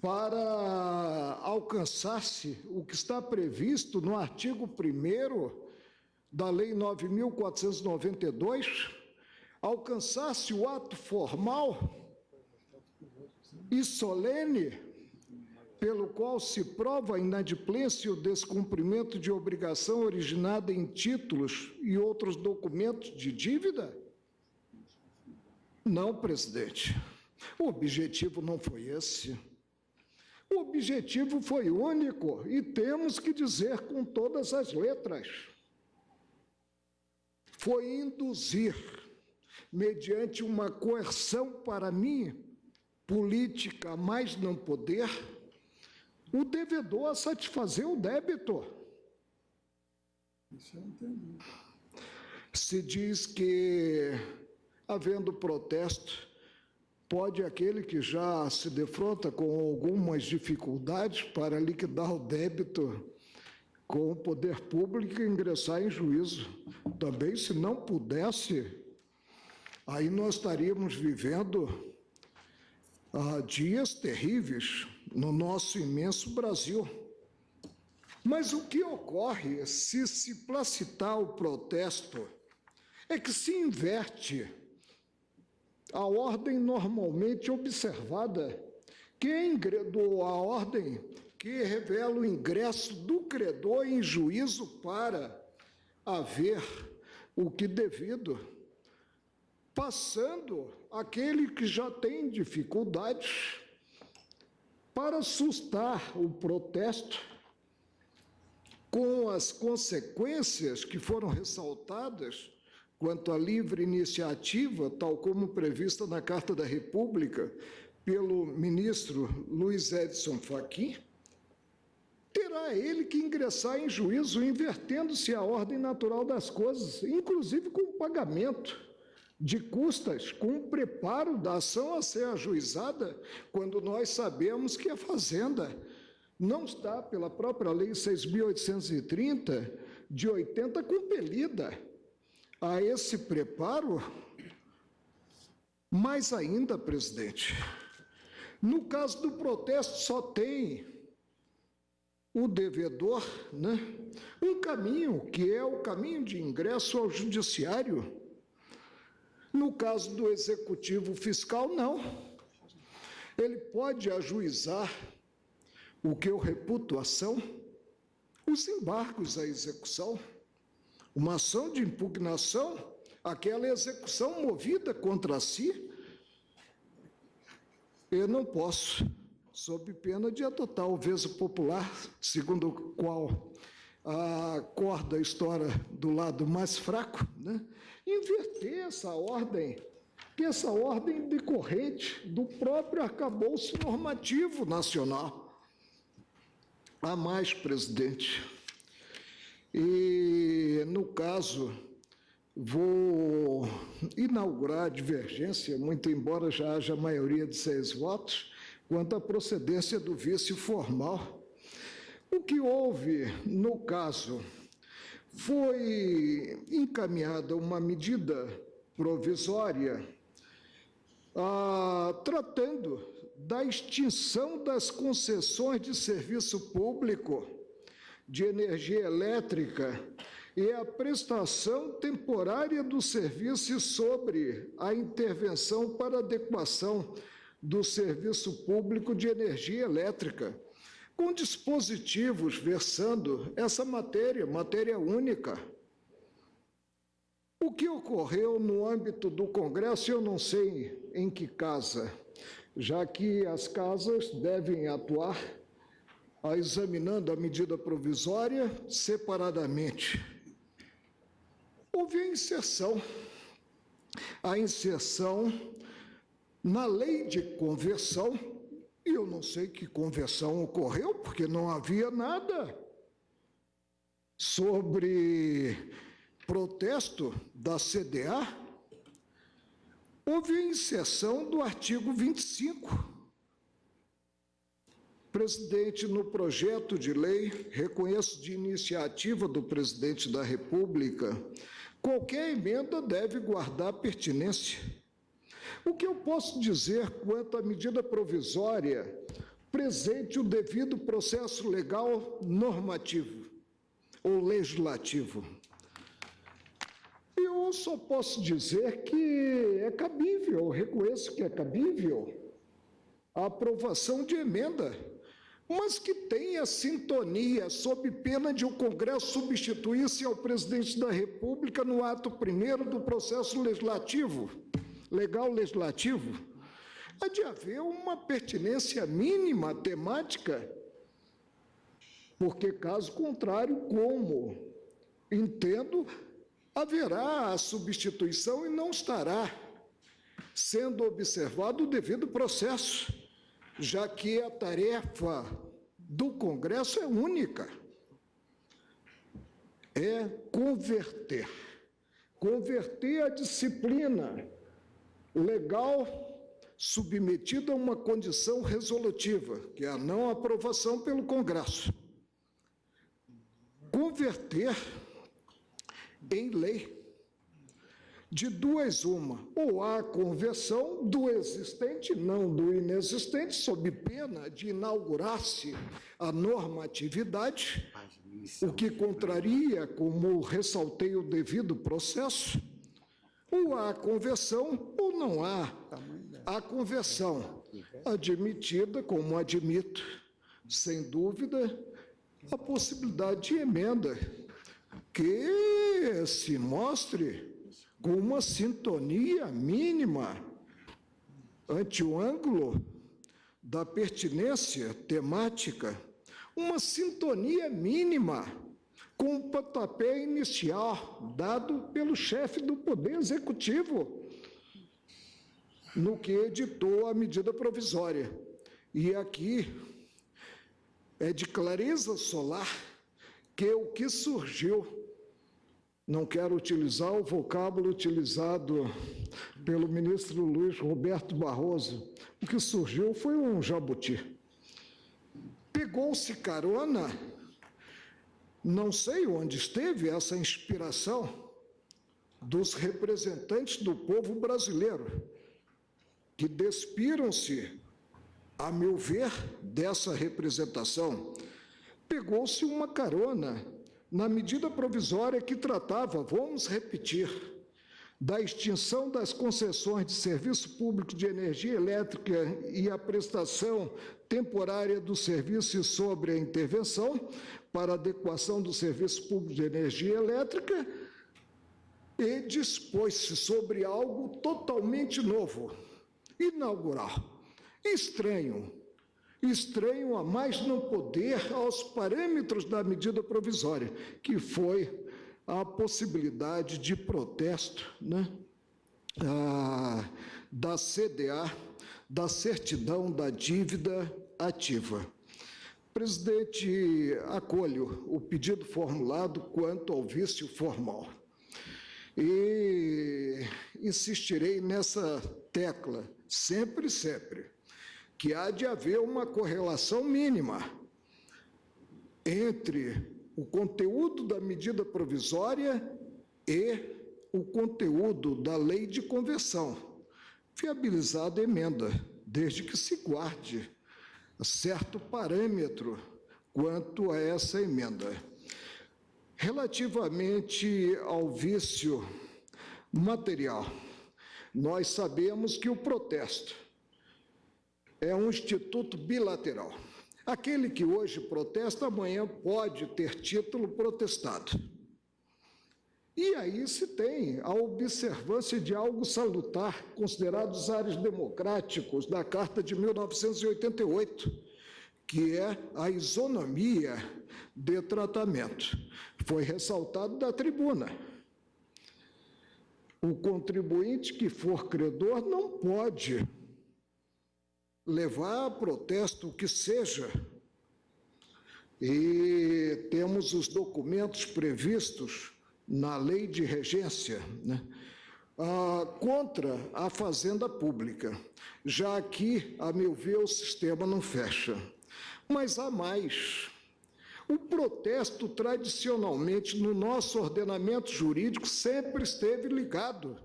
para alcançar-se o que está previsto no artigo 1º da Lei 9.492, alcançar-se o ato formal e solene pelo qual se prova a inadimplência e o descumprimento de obrigação originada em títulos e outros documentos de dívida? Não, presidente. O objetivo não foi esse. O objetivo foi único e temos que dizer com todas as letras. Foi induzir, mediante uma coerção para mim, política, mais não poder, o devedor a satisfazer o débito. Se diz que, havendo protesto, Pode aquele que já se defronta com algumas dificuldades para liquidar o débito com o poder público ingressar em juízo. Também, se não pudesse, aí nós estaríamos vivendo dias terríveis no nosso imenso Brasil. Mas o que ocorre se placitar o protesto é que se inverte a ordem normalmente observada, a ordem que revela o ingresso do credor em juízo para haver o que devido, passando aquele que já tem dificuldades para sustar o protesto, com as consequências que foram ressaltadas quanto à livre iniciativa, tal como prevista na Carta da República pelo ministro Luiz Edson Fachin, terá ele que ingressar em juízo, invertendo-se a ordem natural das coisas, inclusive com o pagamento de custas, com o preparo da ação a ser ajuizada, quando nós sabemos que a Fazenda não está, pela própria Lei 6.830, de 80, compelida a esse preparo. Mais ainda, presidente, no caso do protesto só tem o devedor, um caminho, que é o caminho de ingresso ao judiciário. No caso do executivo fiscal, não. Ele pode ajuizar o que eu reputo ação, os embargos à execução, uma ação de impugnação, aquela execução movida contra si. Eu não posso, sob pena de adotar o veso popular, segundo o qual a corda estoura do lado mais fraco, inverter essa ordem, que essa ordem decorrente do próprio arcabouço normativo nacional. Há mais, presidente. E, no caso, vou inaugurar a divergência, muito embora já haja maioria de 6 votos, quanto à procedência do vício formal. O que houve, no caso, foi encaminhada uma medida provisória tratando da extinção das concessões de serviço público de energia elétrica e a prestação temporária do serviço sobre a intervenção para adequação do serviço público de energia elétrica, com dispositivos versando essa matéria única. O que ocorreu no âmbito do Congresso, eu não sei em que casa, já que as casas devem atuar examinando a medida provisória separadamente. Houve a inserção na lei de conversão, e eu não sei que conversão ocorreu, porque não havia nada sobre protesto da CDA. Houve a inserção do artigo 25. Presidente, no projeto de lei, reconheço de iniciativa do presidente da República, qualquer emenda deve guardar pertinência. O que eu posso dizer quanto à medida provisória presente o devido processo legal normativo ou legislativo? Eu só posso dizer que é cabível, reconheço que é cabível a aprovação de emenda, mas que tenha sintonia, sob pena de o Congresso substituir-se ao presidente da República no ato primeiro do processo legislativo, legal legislativo. Há de haver uma pertinência mínima temática, porque, caso contrário, como entendo, haverá a substituição e não estará sendo observado o devido processo, já que a tarefa do Congresso é única, é converter a disciplina legal submetida a uma condição resolutiva, que é a não aprovação pelo Congresso. Converter em lei. De duas, uma. Ou há conversão do existente, não do inexistente, sob pena de inaugurar-se a normatividade, o que contraria, como ressaltei, o devido processo. Ou há conversão ou não há. A conversão admitida, como admito, sem dúvida, a possibilidade de emenda que se mostre com uma sintonia mínima ante o ângulo da pertinência temática, uma sintonia mínima com o pontapé inicial dado pelo chefe do Poder Executivo no que editou a medida provisória. E aqui é de clareza solar que o que surgiu, não quero utilizar o vocábulo utilizado pelo ministro Luiz Roberto Barroso, o que surgiu foi um jabuti. Pegou-se carona, não sei onde esteve essa inspiração dos representantes do povo brasileiro, que despiram-se, a meu ver, dessa representação. Pegou-se uma carona na medida provisória que tratava, vamos repetir, da extinção das concessões de serviço público de energia elétrica e a prestação temporária do serviço sobre a intervenção para adequação do serviço público de energia elétrica e dispôs-se sobre algo totalmente novo, inaugural, estranho a mais não poder aos parâmetros da medida provisória, que foi a possibilidade de protesto, né, da CDA, da certidão da dívida ativa. Presidente, acolho o pedido formulado quanto ao vício formal. E insistirei nessa tecla, sempre, que há de haver uma correlação mínima entre o conteúdo da medida provisória e o conteúdo da lei de conversão, viabilizada a emenda, desde que se guarde certo parâmetro quanto a essa emenda. Relativamente ao vício material, nós sabemos que o protesto é um instituto bilateral. Aquele que hoje protesta, amanhã pode ter título protestado. E aí se tem a observância de algo salutar, considerado os ares democráticos da Carta de 1988, que é a isonomia de tratamento. Foi ressaltado da tribuna. O contribuinte que for credor não pode levar a protesto o que seja, e temos os documentos previstos na lei de regência, né, contra a fazenda pública. Já aqui, a meu ver, o sistema não fecha. Mas há mais. O protesto, tradicionalmente, no nosso ordenamento jurídico, sempre esteve ligado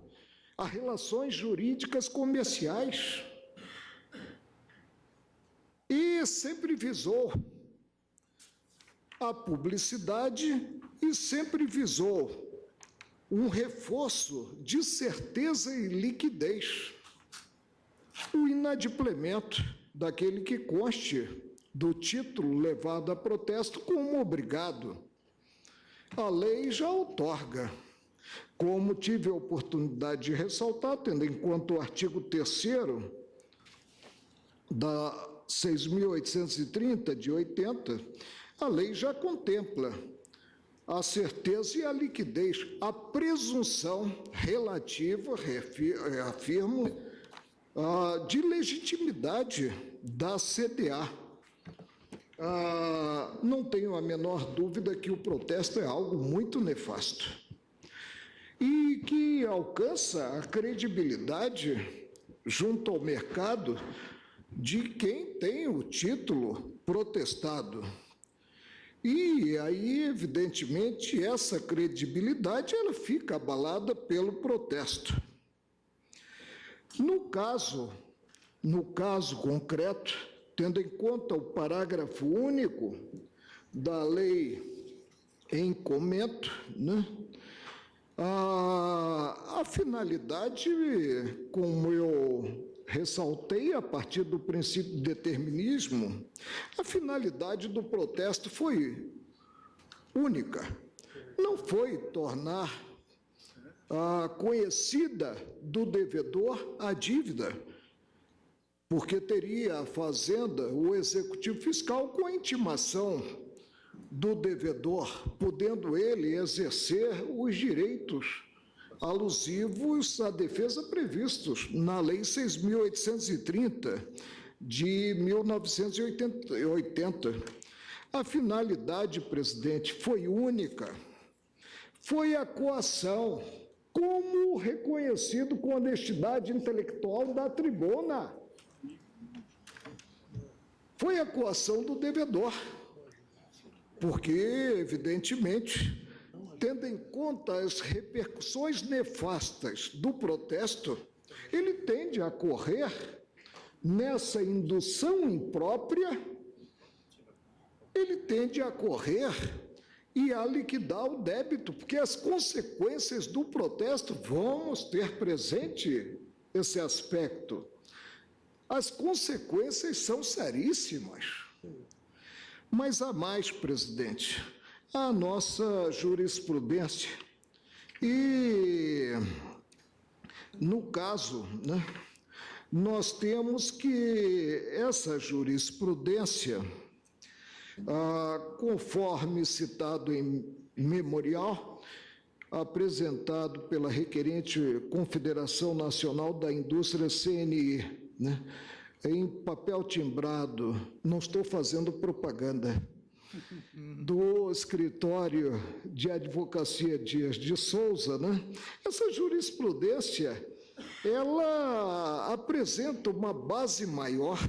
a relações jurídicas comerciais. E sempre visou a publicidade e sempre visou um reforço de certeza e liquidez. O inadimplemento daquele que conste do título levado a protesto como obrigado. A lei já outorga. Como tive a oportunidade de ressaltar, tendo em conta o artigo 3º da 6.830 de 80, a lei já contempla a certeza e a liquidez, a presunção relativa, afirmo, de legitimidade da CDA. Não tenho a menor dúvida que o protesto é algo muito nefasto e que alcança a credibilidade junto ao mercado de quem tem o título protestado. E aí, evidentemente, essa credibilidade ela fica abalada pelo protesto. No caso concreto, tendo em conta o parágrafo único da lei em comento, né, a finalidade, como eu ressaltei a partir do princípio do determinismo, a finalidade do protesto foi única. Não foi tornar conhecida do devedor a dívida, porque teria a Fazenda, o Executivo Fiscal, com a intimação do devedor, podendo ele exercer os direitos alusivos à defesa previstos na Lei 6.830, de 1980. A finalidade, presidente, foi única, foi a coação, como reconhecido com honestidade intelectual da tribuna. Foi a coação do devedor, porque, evidentemente, tendo em conta as repercussões nefastas do protesto, ele tende a correr nessa indução imprópria, ele tende a correr e a liquidar o débito, porque as consequências do protesto, vamos ter presente esse aspecto, as consequências são seríssimas. Mas há mais, presidente, a nossa jurisprudência. E, no caso, né, nós temos que essa jurisprudência, conforme citado em memorial, apresentado pela requerente Confederação Nacional da Indústria CNI, né, em papel timbrado, não estou fazendo propaganda, do escritório de advocacia Dias de Souza, né? Essa jurisprudência, ela apresenta uma base maior,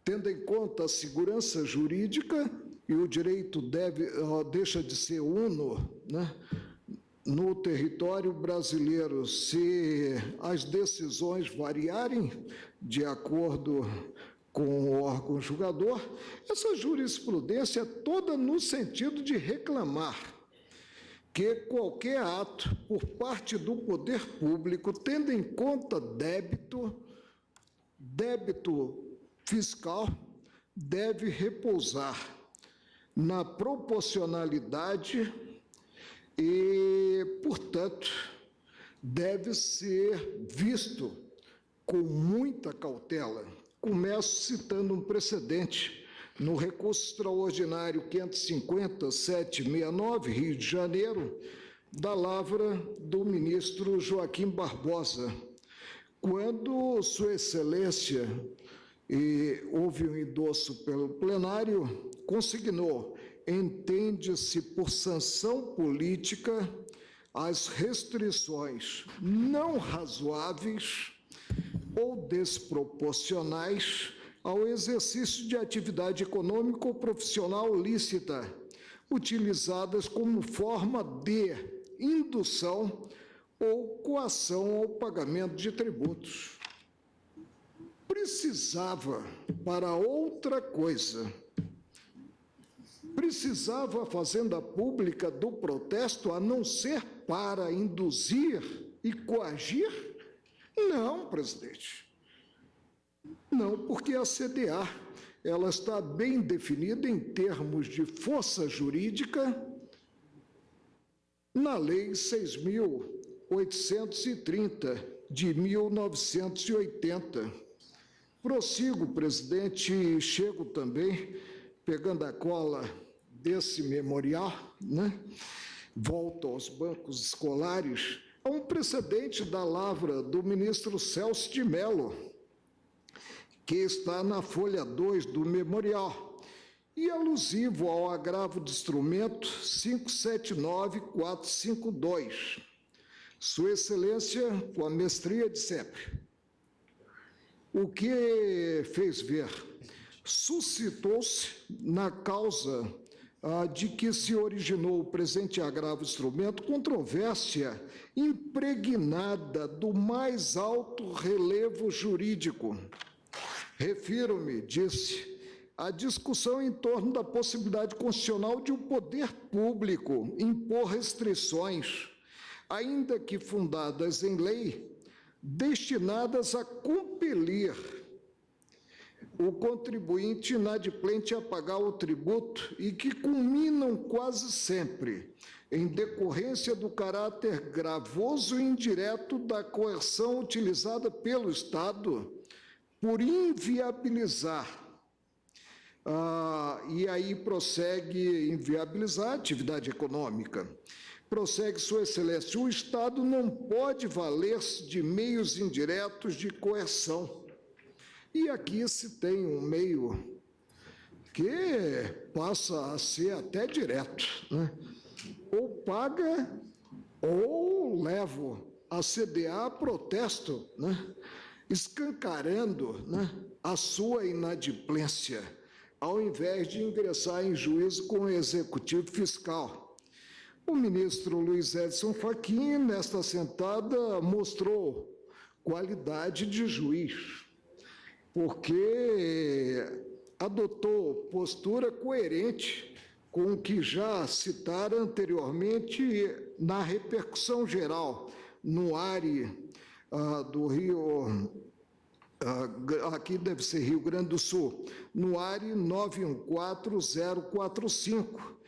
tendo em conta a segurança jurídica, e o direito deixa de ser uno, né, no território brasileiro, se as decisões variarem de acordo com o órgão julgador, essa jurisprudência é toda no sentido de reclamar que qualquer ato por parte do poder público, tendo em conta débito fiscal, deve repousar na proporcionalidade e, portanto, deve ser visto com muita cautela. Começo citando um precedente no recurso extraordinário 550-769, Rio de Janeiro, da lavra do ministro Joaquim Barbosa, quando Sua Excelência, e houve um endosso pelo plenário, consignou: entende-se por sanção política as restrições não razoáveis ou desproporcionais ao exercício de atividade econômica ou profissional lícita, utilizadas como forma de indução ou coação ao pagamento de tributos. Precisava para outra coisa. Precisava a Fazenda Pública do protesto a não ser para induzir e coagir? Não, presidente. Não, porque a CDA ela está bem definida em termos de força jurídica na Lei 6.830, de 1980. Prossigo, presidente, e chego também, pegando a cola desse memorial, né? Volto aos bancos escolares, há um precedente da lavra do ministro Celso de Mello, que está na folha 2 do memorial, e alusivo ao agravo de instrumento 579452. Sua Excelência, com a mestria de sempre, o que fez ver? Suscitou-se na causa de que se originou o presente agravo instrumento controvérsia impregnada do mais alto relevo jurídico. Refiro-me, disse, à discussão em torno da possibilidade constitucional de o poder público impor restrições, ainda que fundadas em lei, destinadas a compelir o contribuinte inadimplente a pagar o tributo e que culminam quase sempre em decorrência do caráter gravoso e indireto da coerção utilizada pelo Estado por inviabilizar, e aí prossegue inviabilizar a atividade econômica. Prossegue Sua Excelência, o Estado não pode valer-se de meios indiretos de coerção. E aqui se tem um meio que passa a ser até direto, né? Ou paga ou levo a CDA a protesto, né? Escancarando, né, a sua inadimplência, ao invés de ingressar em juízo com o Executivo Fiscal. O ministro Luiz Edson Fachin, nesta sentada, mostrou qualidade de juiz, porque adotou postura coerente com o que já citara anteriormente na repercussão geral no ARE do Rio, aqui deve ser Rio Grande do Sul, no ARE 914045,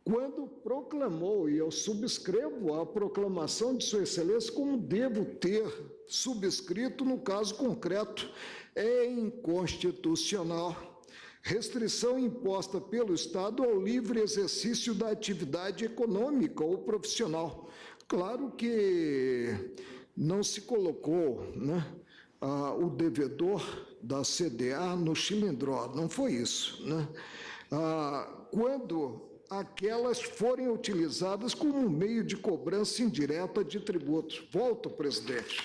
quando proclamou, e eu subscrevo a proclamação de Sua Excelência como devo ter subscrito no caso concreto, é inconstitucional. Restrição imposta pelo Estado ao livre exercício da atividade econômica ou profissional. Claro que não se colocou, né, o devedor da CDA no chilindró, não foi isso, né? Quando aquelas forem utilizadas como meio de cobrança indireta de tributos. Volto, presidente,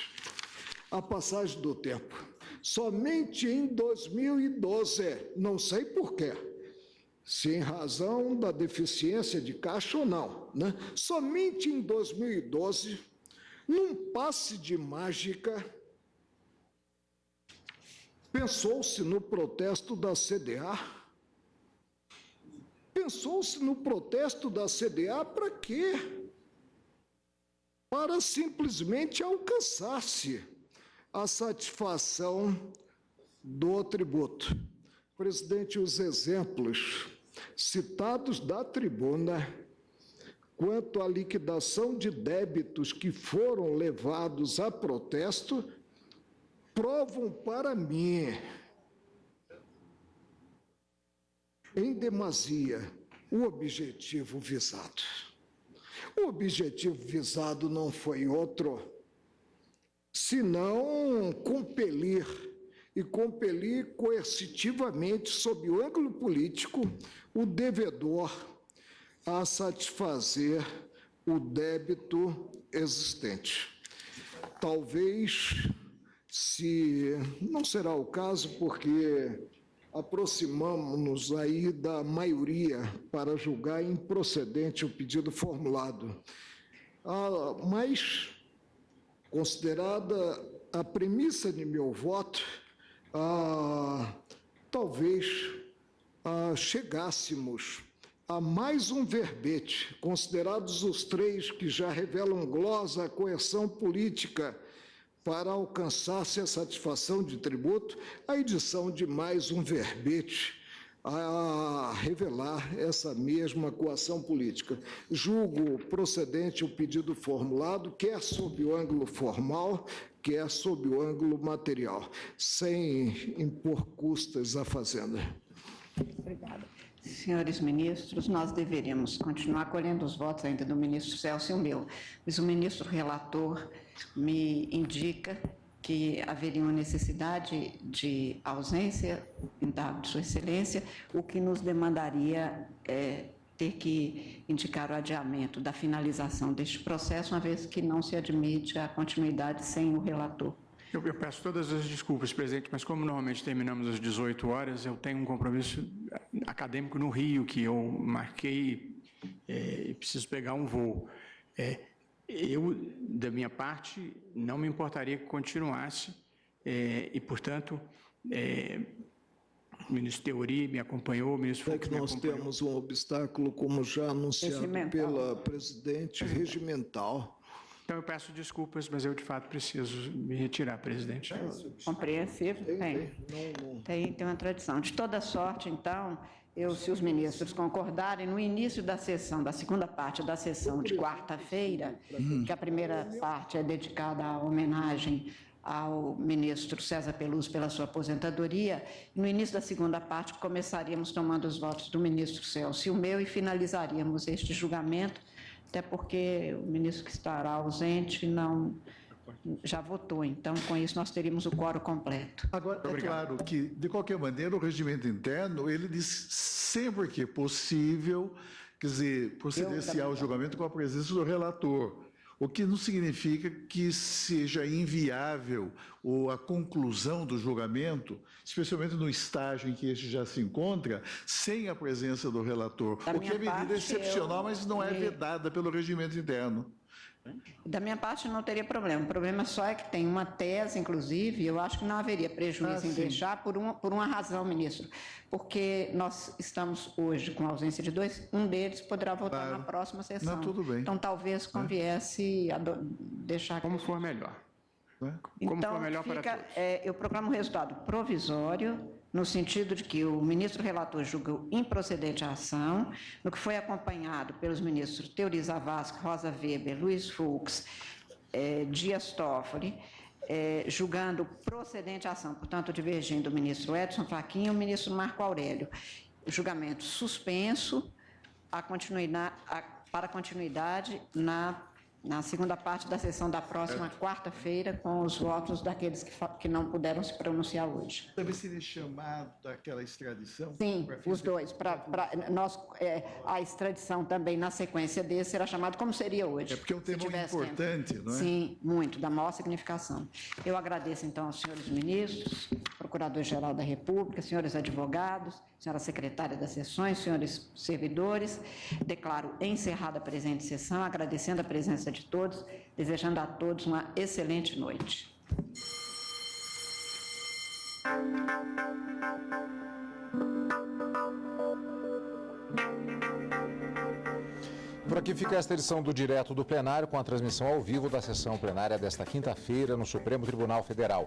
à passagem do tempo. Somente em 2012, não sei porquê, se em razão da deficiência de caixa ou não, né? Somente em 2012, num passe de mágica, pensou-se no protesto da CDA. Pensou-se no protesto da CDA para quê? Para simplesmente alcançar-se a satisfação do tributo. Presidente, os exemplos citados da tribuna quanto à liquidação de débitos que foram levados a protesto provam para mim, em demasia, o objetivo visado. O objetivo visado não foi outro, senão compelir coercitivamente, sob o ângulo político, o devedor a satisfazer o débito existente. Talvez, se não será o caso, porque aproximamos-nos aí da maioria para julgar improcedente o pedido formulado. Mas, considerada a premissa de meu voto, talvez chegássemos a mais um verbete, considerados os três que já revelam glosa coerção política para alcançar-se a satisfação de tributo, a edição de mais um verbete a revelar essa mesma coação política. Julgo procedente o pedido formulado, quer sob o ângulo formal, quer sob o ângulo material, sem impor custas à Fazenda. Obrigada. Senhores ministros, nós deveríamos continuar colhendo os votos ainda do ministro Celso e o meu, mas o ministro relator me indica que haveria uma necessidade de ausência em dado de Sua Excelência, o que nos demandaria ter que indicar o adiamento da finalização deste processo, uma vez que não se admite a continuidade sem o relator. Eu peço todas as desculpas, presidente, mas como normalmente terminamos às 18 horas, eu tenho um compromisso acadêmico no Rio, que eu marquei e preciso pegar um voo. Eu, da minha parte, não me importaria que continuasse e, portanto, o ministro Teori me acompanhou, o ministro Fux que nós temos um obstáculo, como já anunciado pela presidente, regimental. Então, eu peço desculpas, mas eu, de fato, preciso me retirar, presidente. Compreensível? Tem uma tradição. De toda sorte, então, se os ministros concordarem, no início da sessão, da segunda parte da sessão de quarta-feira, que a primeira parte é dedicada à homenagem ao ministro César Peluso pela sua aposentadoria, no início da segunda parte começaríamos tomando os votos do ministro Celso e o meu e finalizaríamos este julgamento, até porque o ministro que estará ausente já votou, então com isso nós teríamos o quórum completo. Agora, é claro que, de qualquer maneira, o regimento interno, ele diz sempre que é possível, quer dizer, proceder-se ao julgamento com a presença do relator. O que não significa que seja inviável ou a conclusão do julgamento, especialmente no estágio em que este já se encontra, sem a presença do relator. O que é medida excepcional, mas não é vedada pelo regimento interno. Da minha parte não teria problema. O problema só é que tem uma tese, inclusive, eu acho que não haveria prejuízo em deixar por uma razão, ministro. Porque nós estamos hoje com a ausência de dois, um deles poderá votar na próxima sessão. Não, tudo bem. Então talvez conviesse deixar... Como for melhor. Como for melhor para todos. Eu proclamo o resultado provisório, no sentido de que o ministro relator julgou improcedente a ação, no que foi acompanhado pelos ministros Teori Zavascki, Rosa Weber, Luiz Fux, Dias Toffoli, julgando procedente a ação, portanto, divergindo o ministro Edson Fachin e o ministro Marco Aurélio. Julgamento suspenso para continuidade na segunda parte da sessão da próxima quarta-feira, com os votos daqueles que não puderam se pronunciar hoje. Também seria chamado daquela extradição? Sim, os dois. A extradição também, na sequência desse, será chamado como seria hoje. É porque é um tema importante, não é? Sim, muito, da maior significação. Eu agradeço, então, aos senhores ministros, Procurador-Geral da República, senhores advogados, senhora secretária das sessões, senhores servidores. Declaro encerrada a presente sessão, agradecendo a presença de todos, desejando a todos uma excelente noite. Por aqui fica esta edição do Direto do Plenário, com a transmissão ao vivo da sessão plenária desta quinta-feira no Supremo Tribunal Federal.